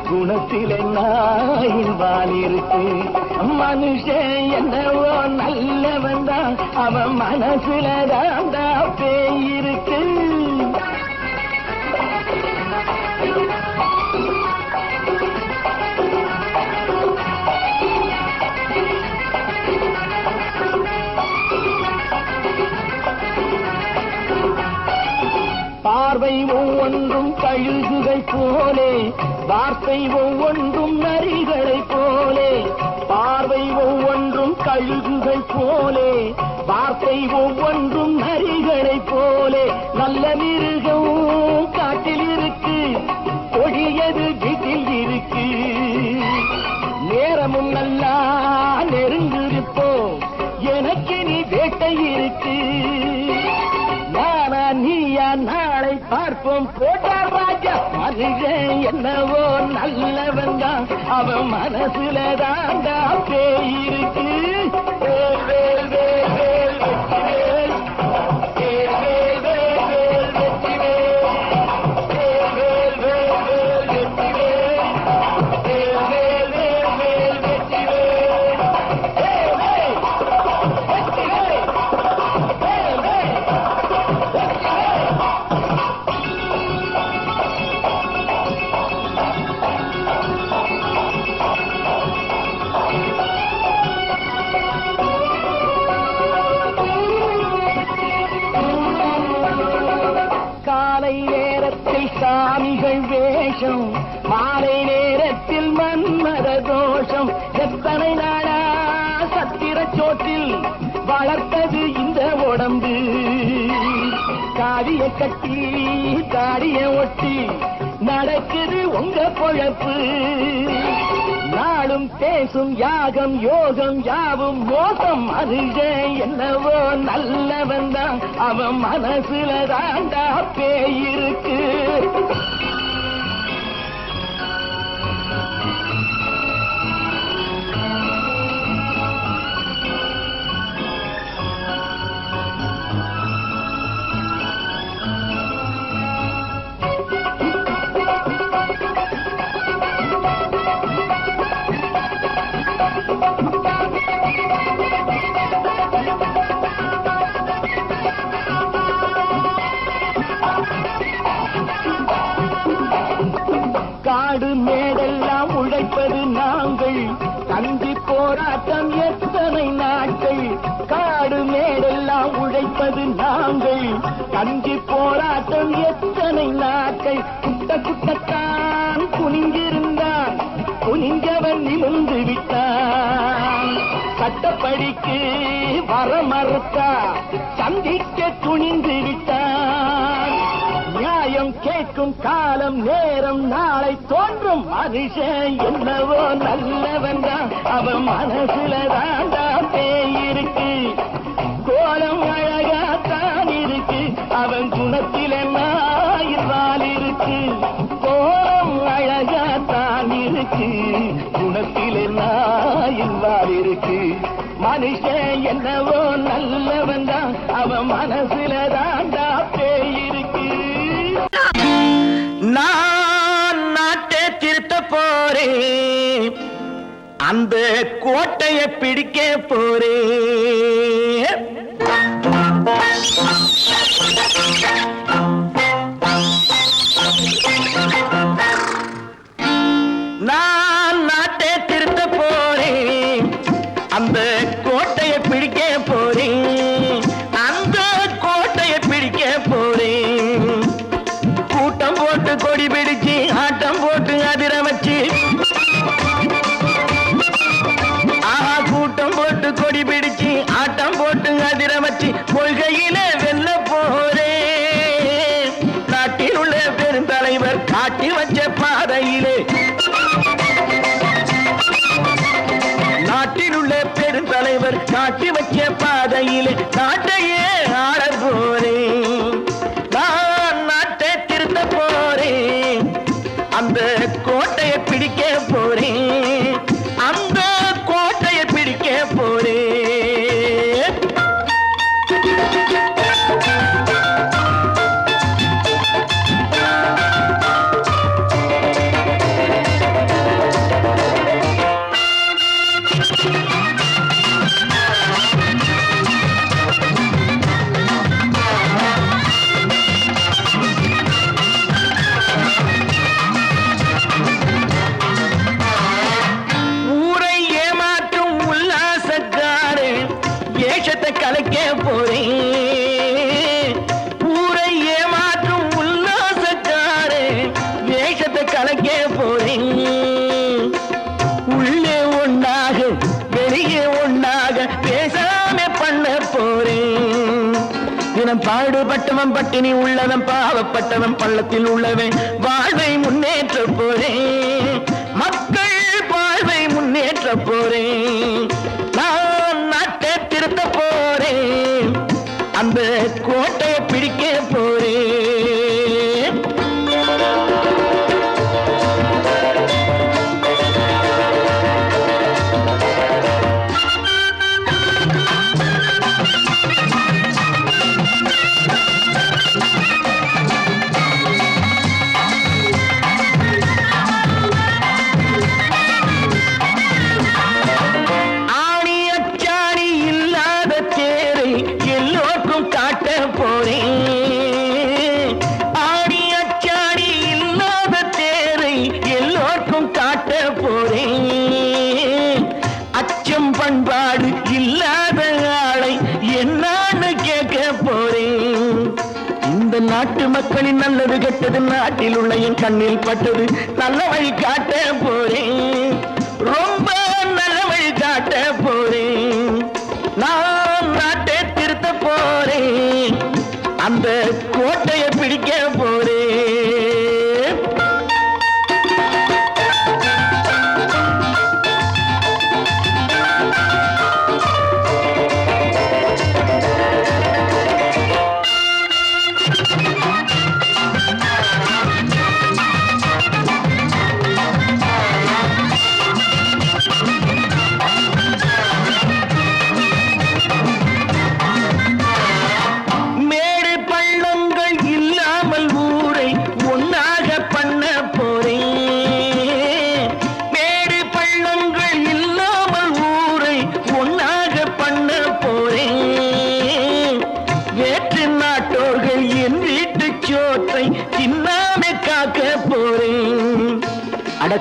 குணத்தில நாயின் வால் இருக்கு மனுஷன் என்னவோ நல்லவன் தான் அவன் மனசுல தாண்டா பேயிருக்கு பார்வை ஒவ்வொன்றும் கழுகுகை போலே, வார்த்தை ஒவ்வொன்றும் நரிகளை போலே. பார்வை ஒவ்வொன்றும் கழுகுகை போலே, வார்த்தை ஒவ்வொன்றும் நரிகளை போலே. நல்ல மிருகம் காட்டில் இருக்கு, கொடியது வீட்டில் இருக்கு. நேரமும் நல்லா நெருங்கிருப்போம், எனக்கு நீ வேட்டை இருக்கு. நானா நீயா நாளை பார்ப்போம் போட்டார் ராஜா. மனுஷன் என்னவோ நல்லவன் தான், அவன் மனசுல தாண்டா பேய் இருக்கு. வேல் வேல் வேல் வேல் வெற்றிவேல், வேல் வேல் வேல் வேல் வெற்றிவேல், வேல் வேல் வேல் வேல் வெற்றிவேல், வேல் வேல் வேல் வேல் வெற்றிவேல், வேல் வேல் வெற்றிவேல், வேல் வேல். காலை நேரத்தில் சாமிகள் வேஷம், மாலை நேரத்தில் மன்மத தோஷம். எத்தனை நாளா சத்திர சோற்றில் வளர்த்தது இந்த உடம்பு. காவிய கட்டி தாடிய ஒட்டி நடக்குது உங்க பொழப்பு. நாளும் பேசும் யாகம் யோகம் யாவும் மோசம். மனுஷன் என்னவோ நல்லவன் தான், அவன் மனசுல தாண்டா பேய் இருக்கு. காடு மேடெல்லாம் உழைப்பது நாங்கள், கஞ்சி போராட்டம் எத்தனை நாட்கள். காடு மேடெல்லாம் உழைப்பது நாங்கள், கஞ்சி போராட்டம் எத்தனை நாட்கள். குட்ட குட்டத்தான் குனிஞ்சிருந்தான், குனிஞ்சவன் நிமிர்ந்து விட்டான். சட்டப்படிக்கு வர மறுத்தா, சந்திக்க துணிந்து விட்டான். நியாயம் கேட்கும் காலம் நேரம் நாளை தோன்றும். மனுஷன் என்னவோ நல்லவன் தான், அவன் மனசுல தாண்டா பேய் இருக்கு. கோலம் அழகாத்தான் இருக்கு, அவன் குணத்தில நாயினால் இருக்கு. கோலம் அழகாத்தான் இருக்கு, குணத்தில நாயினால் இருக்கு. மனுஷன் என்னவோ நல்லவன் தான், அவன் மனசுல தாண்டா பேய் இருக்கு. நான் நாட்டை திருத்த போறேன், அந்த கோட்டையை பிடிக்க போறேன். நான் நாட்டை திருத்த போறேன், அந்த கோட்டையை பிடிக்க போறேன், அந்த கோட்டையை பிடிக்க போறேன். கூட்டம் போட்டு கொடி பிடிச்சு ஆட்டம் போட்டு அதிர வச்சு, கூட்டம் போட்டு கொடி பிடிச்சு ஆட்டம் போட்டு அதிர வச்சு கொள்கையில வெல்ல போறேன். நாட்டில் உள்ள பெருந்தலைவர் காட்டி வச்ச பாதையிலே, நாட்டில் உள்ள பெருந்தலைவர் காட்டி வச்ச பாதையிலே நாட்டையே ஆள போறேன். நான் நாட்டை திருத்த போறேன், அந்த கோட்டையை பிடிக்க போறேன், அந்த கோட்டையை பிடிக்க போறேன். கலைக்க போறேன், ஊரை ஏமாற்றும் உள்ள எல்லாமே பண்ண போறேன். தினம் பாடுபட்டவன் பட்டினி உள்ளவன் பாவப்பட்டவன் பள்ளத்தில் உள்ளவன் வாழ்வை முன்னேற்ற போறேன். மக்கள் வாழ்வை முன்னேற்ற போறேன். நான் நாட்டை திருத்த போறேன். அந்த கோட்டையை பிடிக்க போறேன். பண்பாடு இல்லாத ஆளை என்னான்னு கேட்க போறேன். இந்த நாட்டு மக்களின் நல்லது கெட்டது நாட்டில் உள்ள என் கண்ணில் பட்டது நல்ல வழி காட்ட போறேன். ரொம்ப நல்ல வழி காட்ட போறேன். நான் நாட்டை திருத்த போறேன். அந்த கோட்டையை பிடிக்க போறேன்.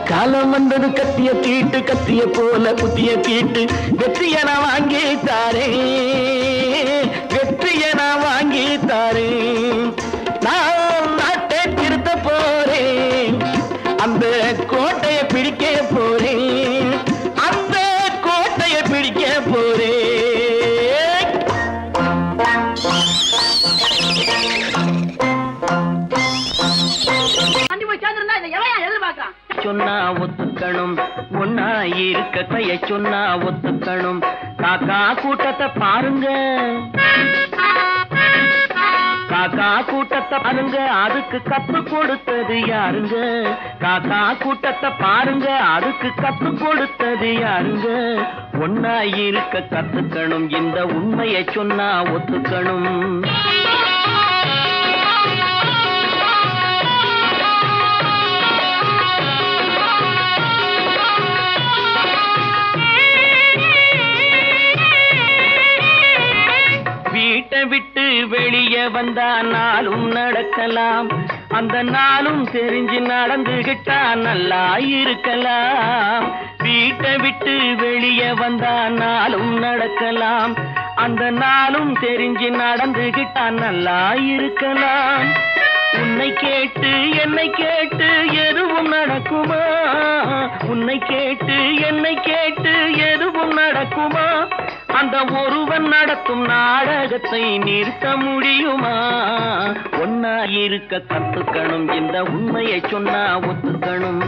காலம் வந்தது கத்திய தீட்டு கத்திய போல புத்திய தீட்டு வெற்றிய நான் வாங்கி தாரே. வெற்றிய நான் வாங்கி தாரே. நான் நாட்டை திருத்த போறேன். அந்த கோட்டையை பிடிக்க போறேன். அந்த கோட்டையை பிடிக்க போறேன். சொன்னா ஒத்துக்கணும். ஒன்னா இருக்க கைய சொன்னா ஒத்துக்கணும். காக்கா கூட்டத்தை பாருங்க. காக்கா கூட்டத்தை பாருங்க. அதுக்கு கத்து கொடுத்தது யாருங்க? காக்கா கூட்டத்தை பாருங்க. அதுக்கு கத்து கொடுத்தது யாருங்க? ஒன்னா இருக்க கத்துக்கணும். இந்த உண்மையை சொன்னா ஒத்துக்கணும். வீட்டை விட்டு வெளியே வந்தா நாளும் நடக்கலாம். அந்த நாளும் தெரிஞ்சு நடந்துகிட்டா நல்லா இருக்கலாம். வீட்டை விட்டு வெளியே வந்தா நாளும் நடக்கலாம். அந்த நாளும் தெரிஞ்சு நடந்துகிட்டா நல்லா இருக்கலாம். உன்னை கேட்டு என்னை கேட்டு எதுவும் நடக்குமா? உன்னை கேட்டு என்னை கேட்டு எதுவும் நடக்குமா? அந்த ஒருவன் நடத்தும் நாடகத்தை நிறுத்த முடியுமா? ஒன்னா இருக்க கத்துக்கணும். இந்த உண்மையை சொன்னா ஒத்துக்கணும்.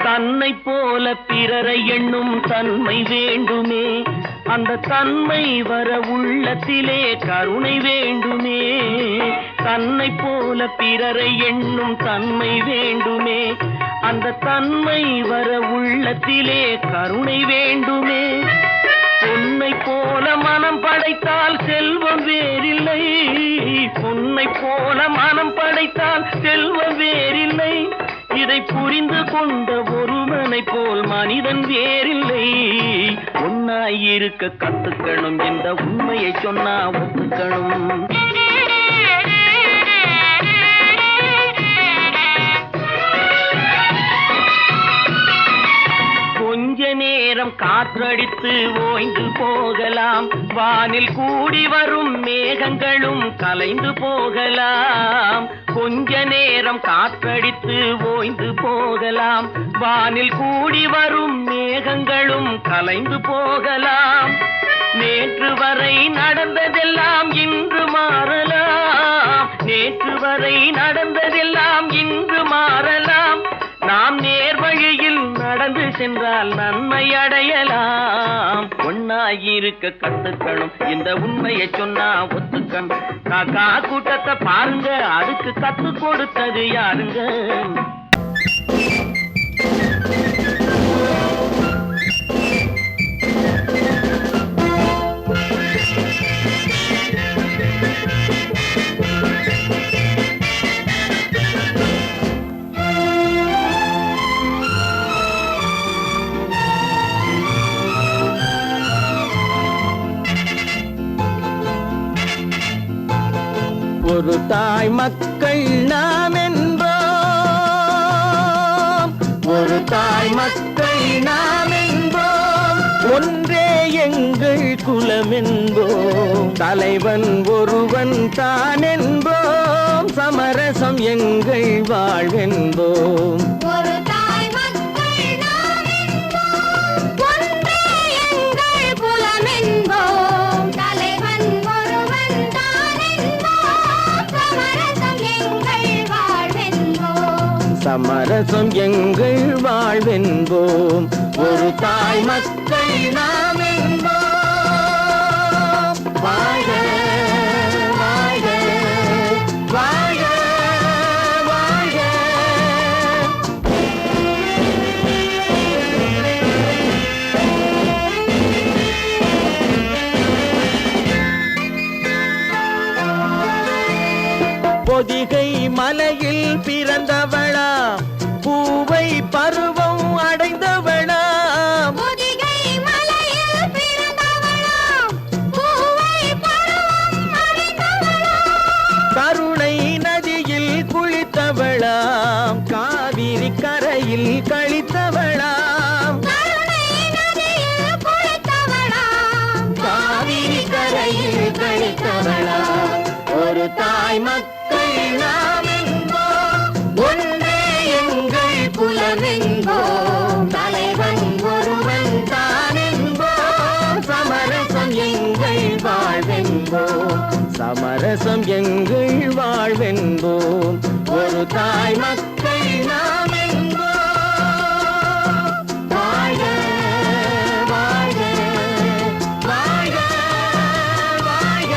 தன்னை போல பிறரை எண்ணும் தன்மை வேண்டுமே. அந்த தன்மை வர உள்ளத்திலே கருணை வேண்டுமே. தன்னை போல பிறரை எண்ணும் தன்மை வேண்டுமே. அந்த தன்மை வர உள்ளத்திலே கருணை வேண்டுமே. பொன்னை போல மனம் படைத்தால் செல்வம் வேறில்லை. பொன்னை போல மனம் படைத்தால் செல்வம் வேறில்லை. இதை புரிந்து கொண்ட ஒருவனை போல் மனிதன் வேறில்லை. ஒன்னாய் இருக்க கத்துக்கணும். இந்த உண்மையை சொன்னா ஒத்துக்கணும். கொஞ்ச நேரம் நேரம் காற்றடித்து ஓய்ந்து போகலாம், வானில் கூடி வரும் மேகங்களும் கலைந்து போகலாம். கொஞ்ச நேரம் காற்றடித்து ஓய்ந்து போகலாம், வானில் கூடி வரும் மேகங்களும் கலைந்து போகலாம். நேற்று வரை நடந்ததெல்லாம் இன்று மாறலாம், நேற்று வரை நடந்ததெல்லாம் இன்று மாறலாம். நாம் நேர் வழியில் நடந்து சென்றால் நன்மை அடையலாம். ஒன்னாயிருக்க கத்துக்கணும், இந்த உண்மையை சொன்னா ஒத்துக்கணும். காக்கா கூட்டத்தை பாருங்க, அதுக்கு கத்து கொடுத்தது யாருங்க? ஒரு தாய் மக்கள் நாம் என்போம், ஒரு தாய் மக்கள் நாம் என்போம், ஒன்றே எங்கள் குலம் என்போம், தலைவன் ஒருவன் தான் என்போம், சமரசம் எங்கள் வாழ்வென்போம். சமரசம் எங்கள் வாழ்வென்போம், ஒரு தாய் மக்கள் நாம் என்போம். வாழ்க வாழ்க வாழ்க வாழ்க. பொதிகை மலையில் பிறந்தவளா, பூவை பருவம் அடைந்தவளா, பொதிகை மலையில் பிறந்தவளா, பூவை பருவம் அடைந்தவளா, கருணை நதியில் குளித்தவளா, காவிரி கரையில் கழித்தவளா, கருணை நதியில் குளித்தவளா, காவிரி கரையில் கழித்தவளா. ஒரு தாய் மக்கள் நாம் என்போம், ஒன்றே எங்கள் குலம் என்போம், தலைவன் ஒருவன் தான் என்போம், சமரசம் எங்கள் வாழ்வென்போம், சமரசம் எங்கள் வாழ்வென்போம். ஒரு தாய் மக்கள் நாம் என்போம். வாழ்க வாழ்க வாழ்க வாழ்க.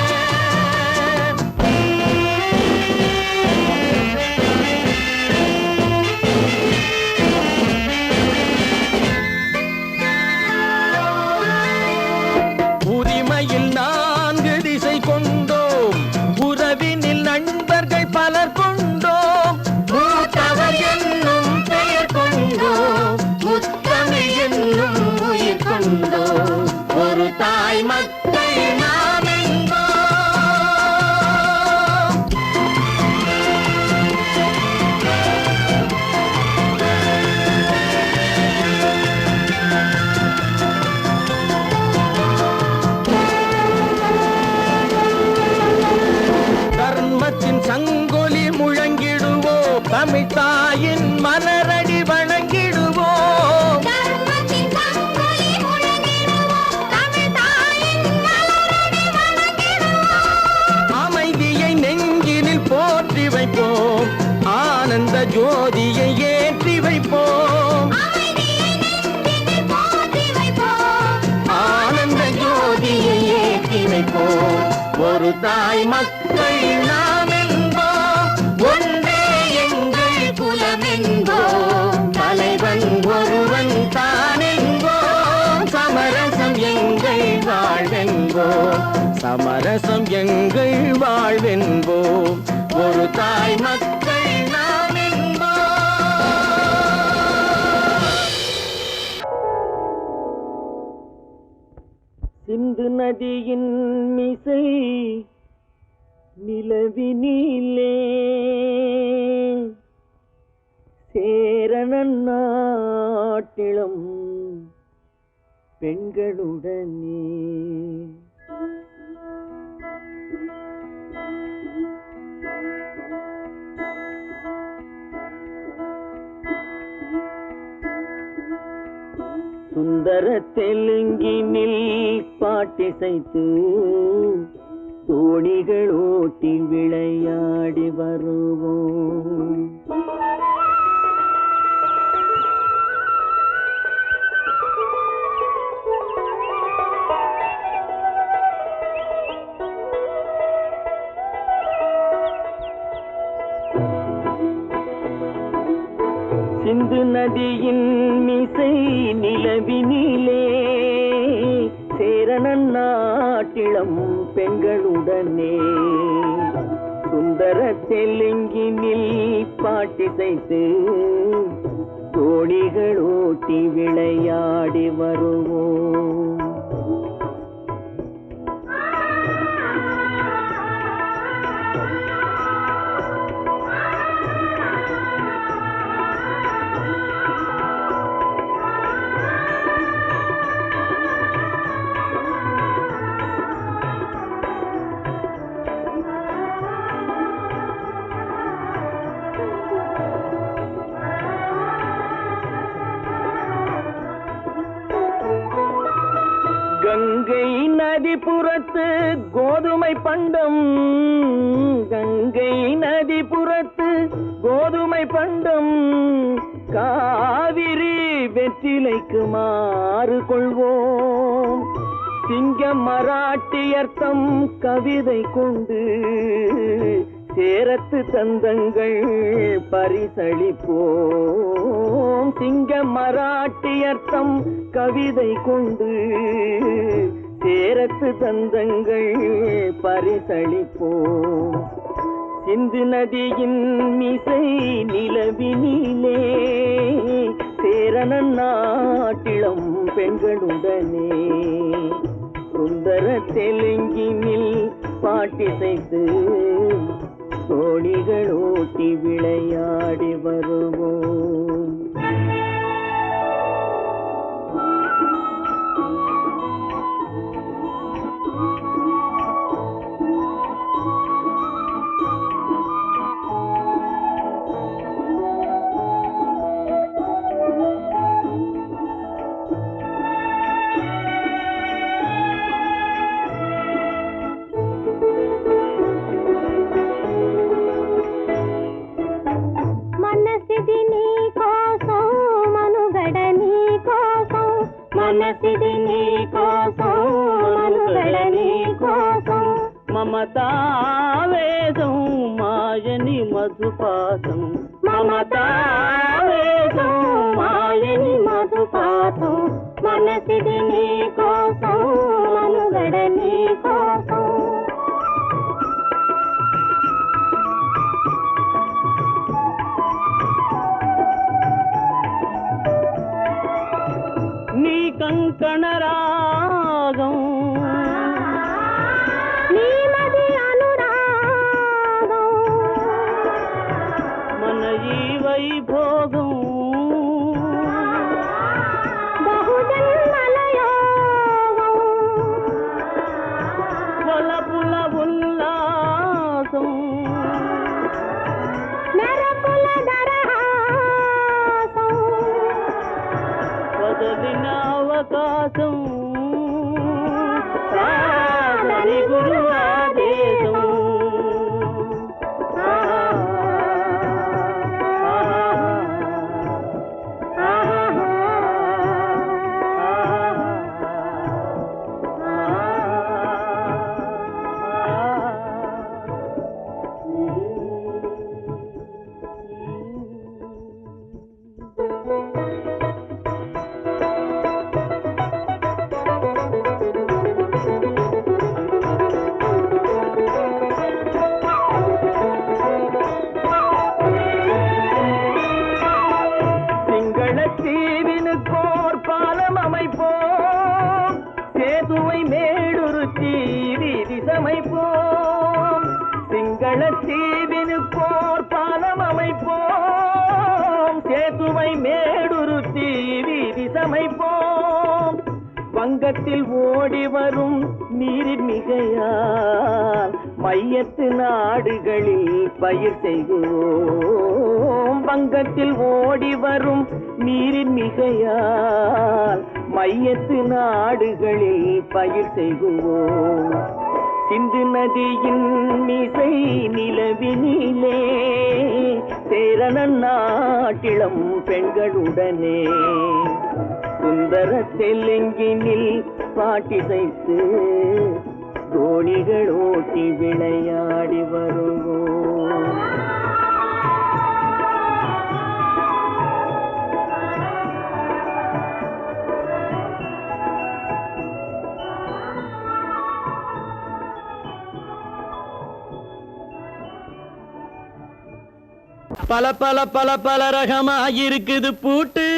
உரிமையில் 4 திசை கொண்டோம், உறவினில் நண்பர்கள் பலர் கொண்டோம், மூத்தவர் என்னும் பெயர் கொண்டோம், முத்தமிழ் என்னும் உயிர் கொண்டோம், ஒரு தாய் மக்கள் நாம் என்போம். தர்மத்தின் சங்கொலி முழங்கிடுவோம், தமிழ் தாயின் மலரடி வணங்கிடுவோம், தர்மத்தின் சங்கொலி முழங்கிடுவோம், தமிழ் தாயின் மலரடி வணங்கிடுவோம், அமைதியை நெஞ்சினில் போற்றி வைப்போம், ஆனந்த ஜோதியை ஏற்றி வைப்போம், அமைதியை நெஞ்சினில் போற்றி வைப்போம், ஆனந்த ஜோதியை ஏற்றி வைப்போம். ஒரு தாய் மக்கள் நாம் என்போம், ஒன்றே எங்கள் குலம் என்போம், தலைவன் ஒருவன் தான் என்போம், சமரசம் எங்கள் வாழ்வென்போம், சமரசம் எங்கள் வாழ்வென்போம். ஒரு தாய் மக்கள் நாம் என்போம். சிந்து நதியின் மிசை நிலவினிலே சேரணன் நாட்டிலும் பெண்களுடனே. சுந்தர தெலுங்கினில் பாட்டிசைத்து தோணிகள் ஓட்டி விளையாடி வருவோம். சிந்து நதியின் மிசை நிலவினிலே சேரணன் நாட்டிளம் பெண்களுடனே சுந்தர தெலுங்கினில் பாட்டிசைத்து தோணிகள் ஓட்டி விளையாடி வருவோம். கங்கை நதிபுறத்து கோதுமை பண்டம், கங்கை நதிபுறத்து கோதுமை பண்டம், காவிரி வெற்றிலைக்கு மாறு கொள்வோம். சிங்க மராட்டியர்த்தம் கவிதை கொண்டு சேரத்து தந்தங்கள் பரிசளிப்போம். சிங்க மராட்டியர்த்தம் கவிதை கொண்டு சேரத்து தந்தங்கள் பரிசளிப்போம். சிந்து நதியின் மிசை நிலவினிலே சேரணன் நாட்டிளம் பெண்களுடனே சுந்தர தெலுங்கினில் பாட்டிசைத்து தோணிகள் ஓட்டி விளையாடி வருவோம். మనసిది నీ కోసం మనుగడ నీ కోసం మమతావేదం మాయని మధుపాసం మమతావేదం మాయని మధుపాసం మనసిది నీ కోసం మనుగడ నీ కోసం నీ కంకణ రాగం నీ మది అనురాగం మన ఈ వైభోగం బహుజన్మల యోగం వలపుల ఉల్లాసం మెరపుల దరహాసం వదలిన అవకాశం సాధని గురు ఆదేశం வங்கத்தில் ஓடி வரும் நீரின் மிகையால் மையத்து நாடுகளில் பயிர் செய்கிறோம். வங்கத்தில் ஓடி வரும் நீரின் மிகையால் மையத்து நாடுகளில் பயிர் செய்கிறோம். சிந்து நதியின் மிசை நிலவினிலே சேரண நாட்டிளம் பெண்களுடனே சுந்தர தெலுங்கினில் பாட்டிசைத்து தோணிகள் ஓட்டி விளையாடி வருவோம். பல பல பல பல ரகமா இருக்குது பூட்டு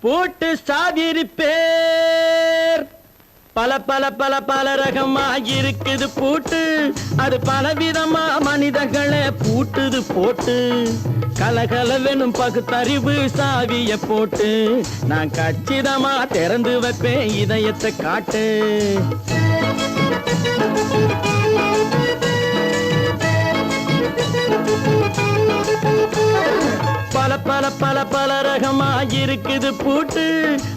பூட்டு சாதிரி பேர். பல பல பல பல ரகமா இருக்குது பூட்டு, அது பலவிதமா மனிதர்களை பூட்டுது போட்டு. கலகலவெனும் பகுத்தறிவு சாவிய போட்டு நான் கச்சிதமா திறந்து வைப்பேன் இதயத்தை காட்டு. பல பல பல பல ரகமா இருக்குது பூட்டு,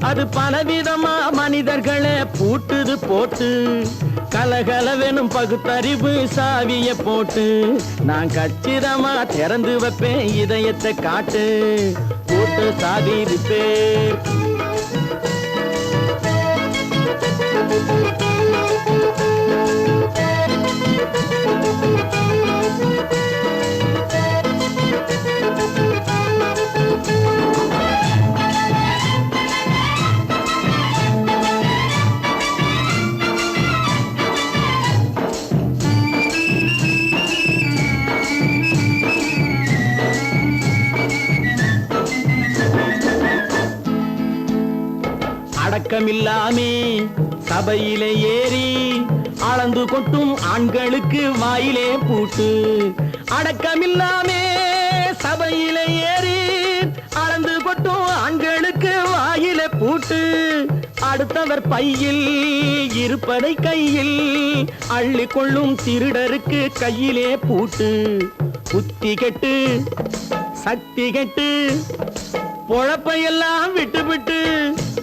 அது பலவிதமா மனிதர்களை பூட்டுது போட்டு. கலகலவெனும் பகுத்தறிவு சாவிய போட்டு நான் கச்சிதமா திறந்து வைப்பேன் இதயத்தை காட்டு. பூட்டு சாவி பேர். அடக்கமில்லாமே சபையிலே ஏறி அளந்து கொட்டும் ஆண்களுக்கு வாயிலே பூட்டு. அடக்கமில்லாமே சபையிலே ஏறி அளந்து கொட்டும் ஆண்களுக்கு வாயிலே பூட்டு. அடுத்தவர் பையில் இருப்பதை கையில் அள்ளி கொள்ளும் திருடருக்கு கையிலே பூட்டு. புத்தி கெட்டு சக்தி கெட்டு பொழப்பையெல்லாம் விட்டு விட்டு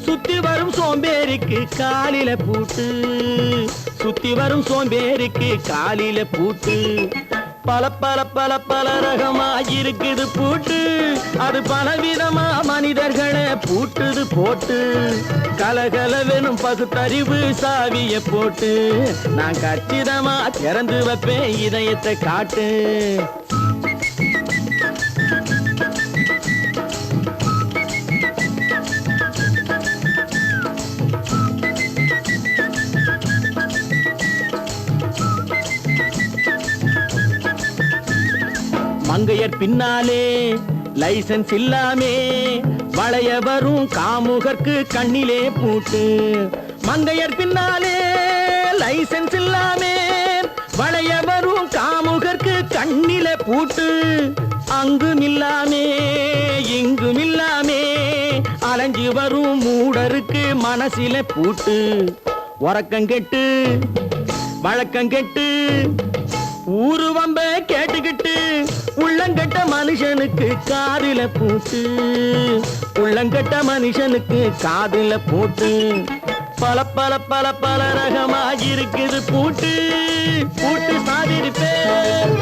சுத்தி வரும் சோம்பேறிக்கு காலில பூட்டு. சுத்தி வரும் சோம்பேறிக்கு காலில பூட்டு. பல பல பல பல ரகமா இருக்குது பூட்டு, அது பலவிதமா மனிதர்களை பூட்டுது போட்டு. கலகலவெனும் பகுத்தறிவு சாவிய போட்டு நான் கச்சிதமா திறந்து வைப்பேன் இதயத்தை காட்டு. மங்கையர் பின்னாலே லைசன்ஸ் இல்லாமே வளைய வரும் காமுகர்க்கு கண்ணிலே பூட்டு. மங்கையர் பின்னாலே லைசன்ஸ் இல்லாமே வளைய வரும் காமுகர்க்கு கண்ணிலே பூட்டு. அங்கும் இல்லாமே இங்கும் இல்லாமே அலைஞ்சு வரும் மூடருக்கு மனசிலே பூட்டு. உறக்கங்கெட்டு வழக்கங்கெட்டு ஊரு வம்ப கேட்டுக்கிட்டு உள்ளங்கட்ட மனுஷனுக்கு காதில பூட்டு. உள்ளங்கட்ட மனுஷனுக்கு காதில பூட்டு. பல பல பல பல ரகமா இருக்குது பூட்டு. பூட்டு சாதிரி பேர்.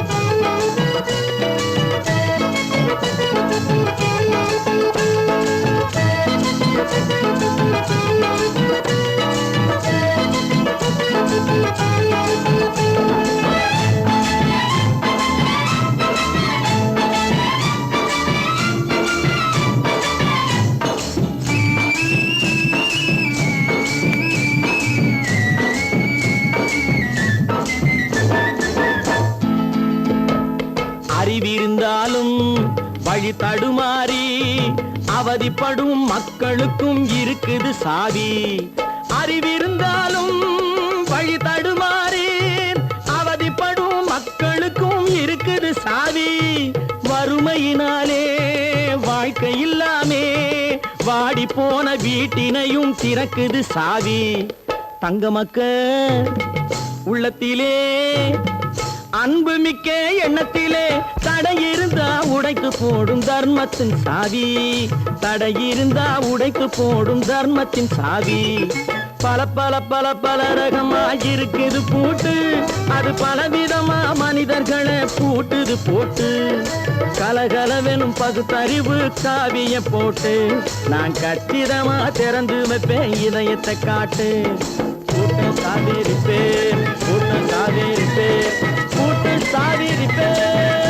அறிவிருந்தாலும் வழி தடுமாறி அவதிப்படும் மக்களுக்கும் இருக்குது சாவி. அறிவிருந்தாலும் வழி தடுமாறி அவதிப்படும் மக்களுக்கும் இருக்குது சாவி. வறுமையினாலே வாழ்க்கை இல்லாமே வாடி மூடி போன வீட்டினையும் திறக்குது சாவி. தங்க மக்க உள்ளத்திலே அன்பு மிக்க எண்ணத்திலே தடையிருந்தா உடைத்து போடும் தர்மத்தின் சாவி. தடையிருந்தா உடைத்து போடும் தர்மத்தின் சாவி. பல பல பல பல ரகமாயிருக்குது பூட்டு, அது பலவிதமா மனிதர்களை பூட்டுது போட்டு. கலகலவெனும் பகுத்தறிவு காவிய போட்டு நான் கச்சிதமா திறந்து வைப்பேன் இதயத்தை காட்டு. கூட்டம் சாவேரி பேர், கூட்டம் சாவேரி பேர், கூட்டம் சாவேரி பேர்.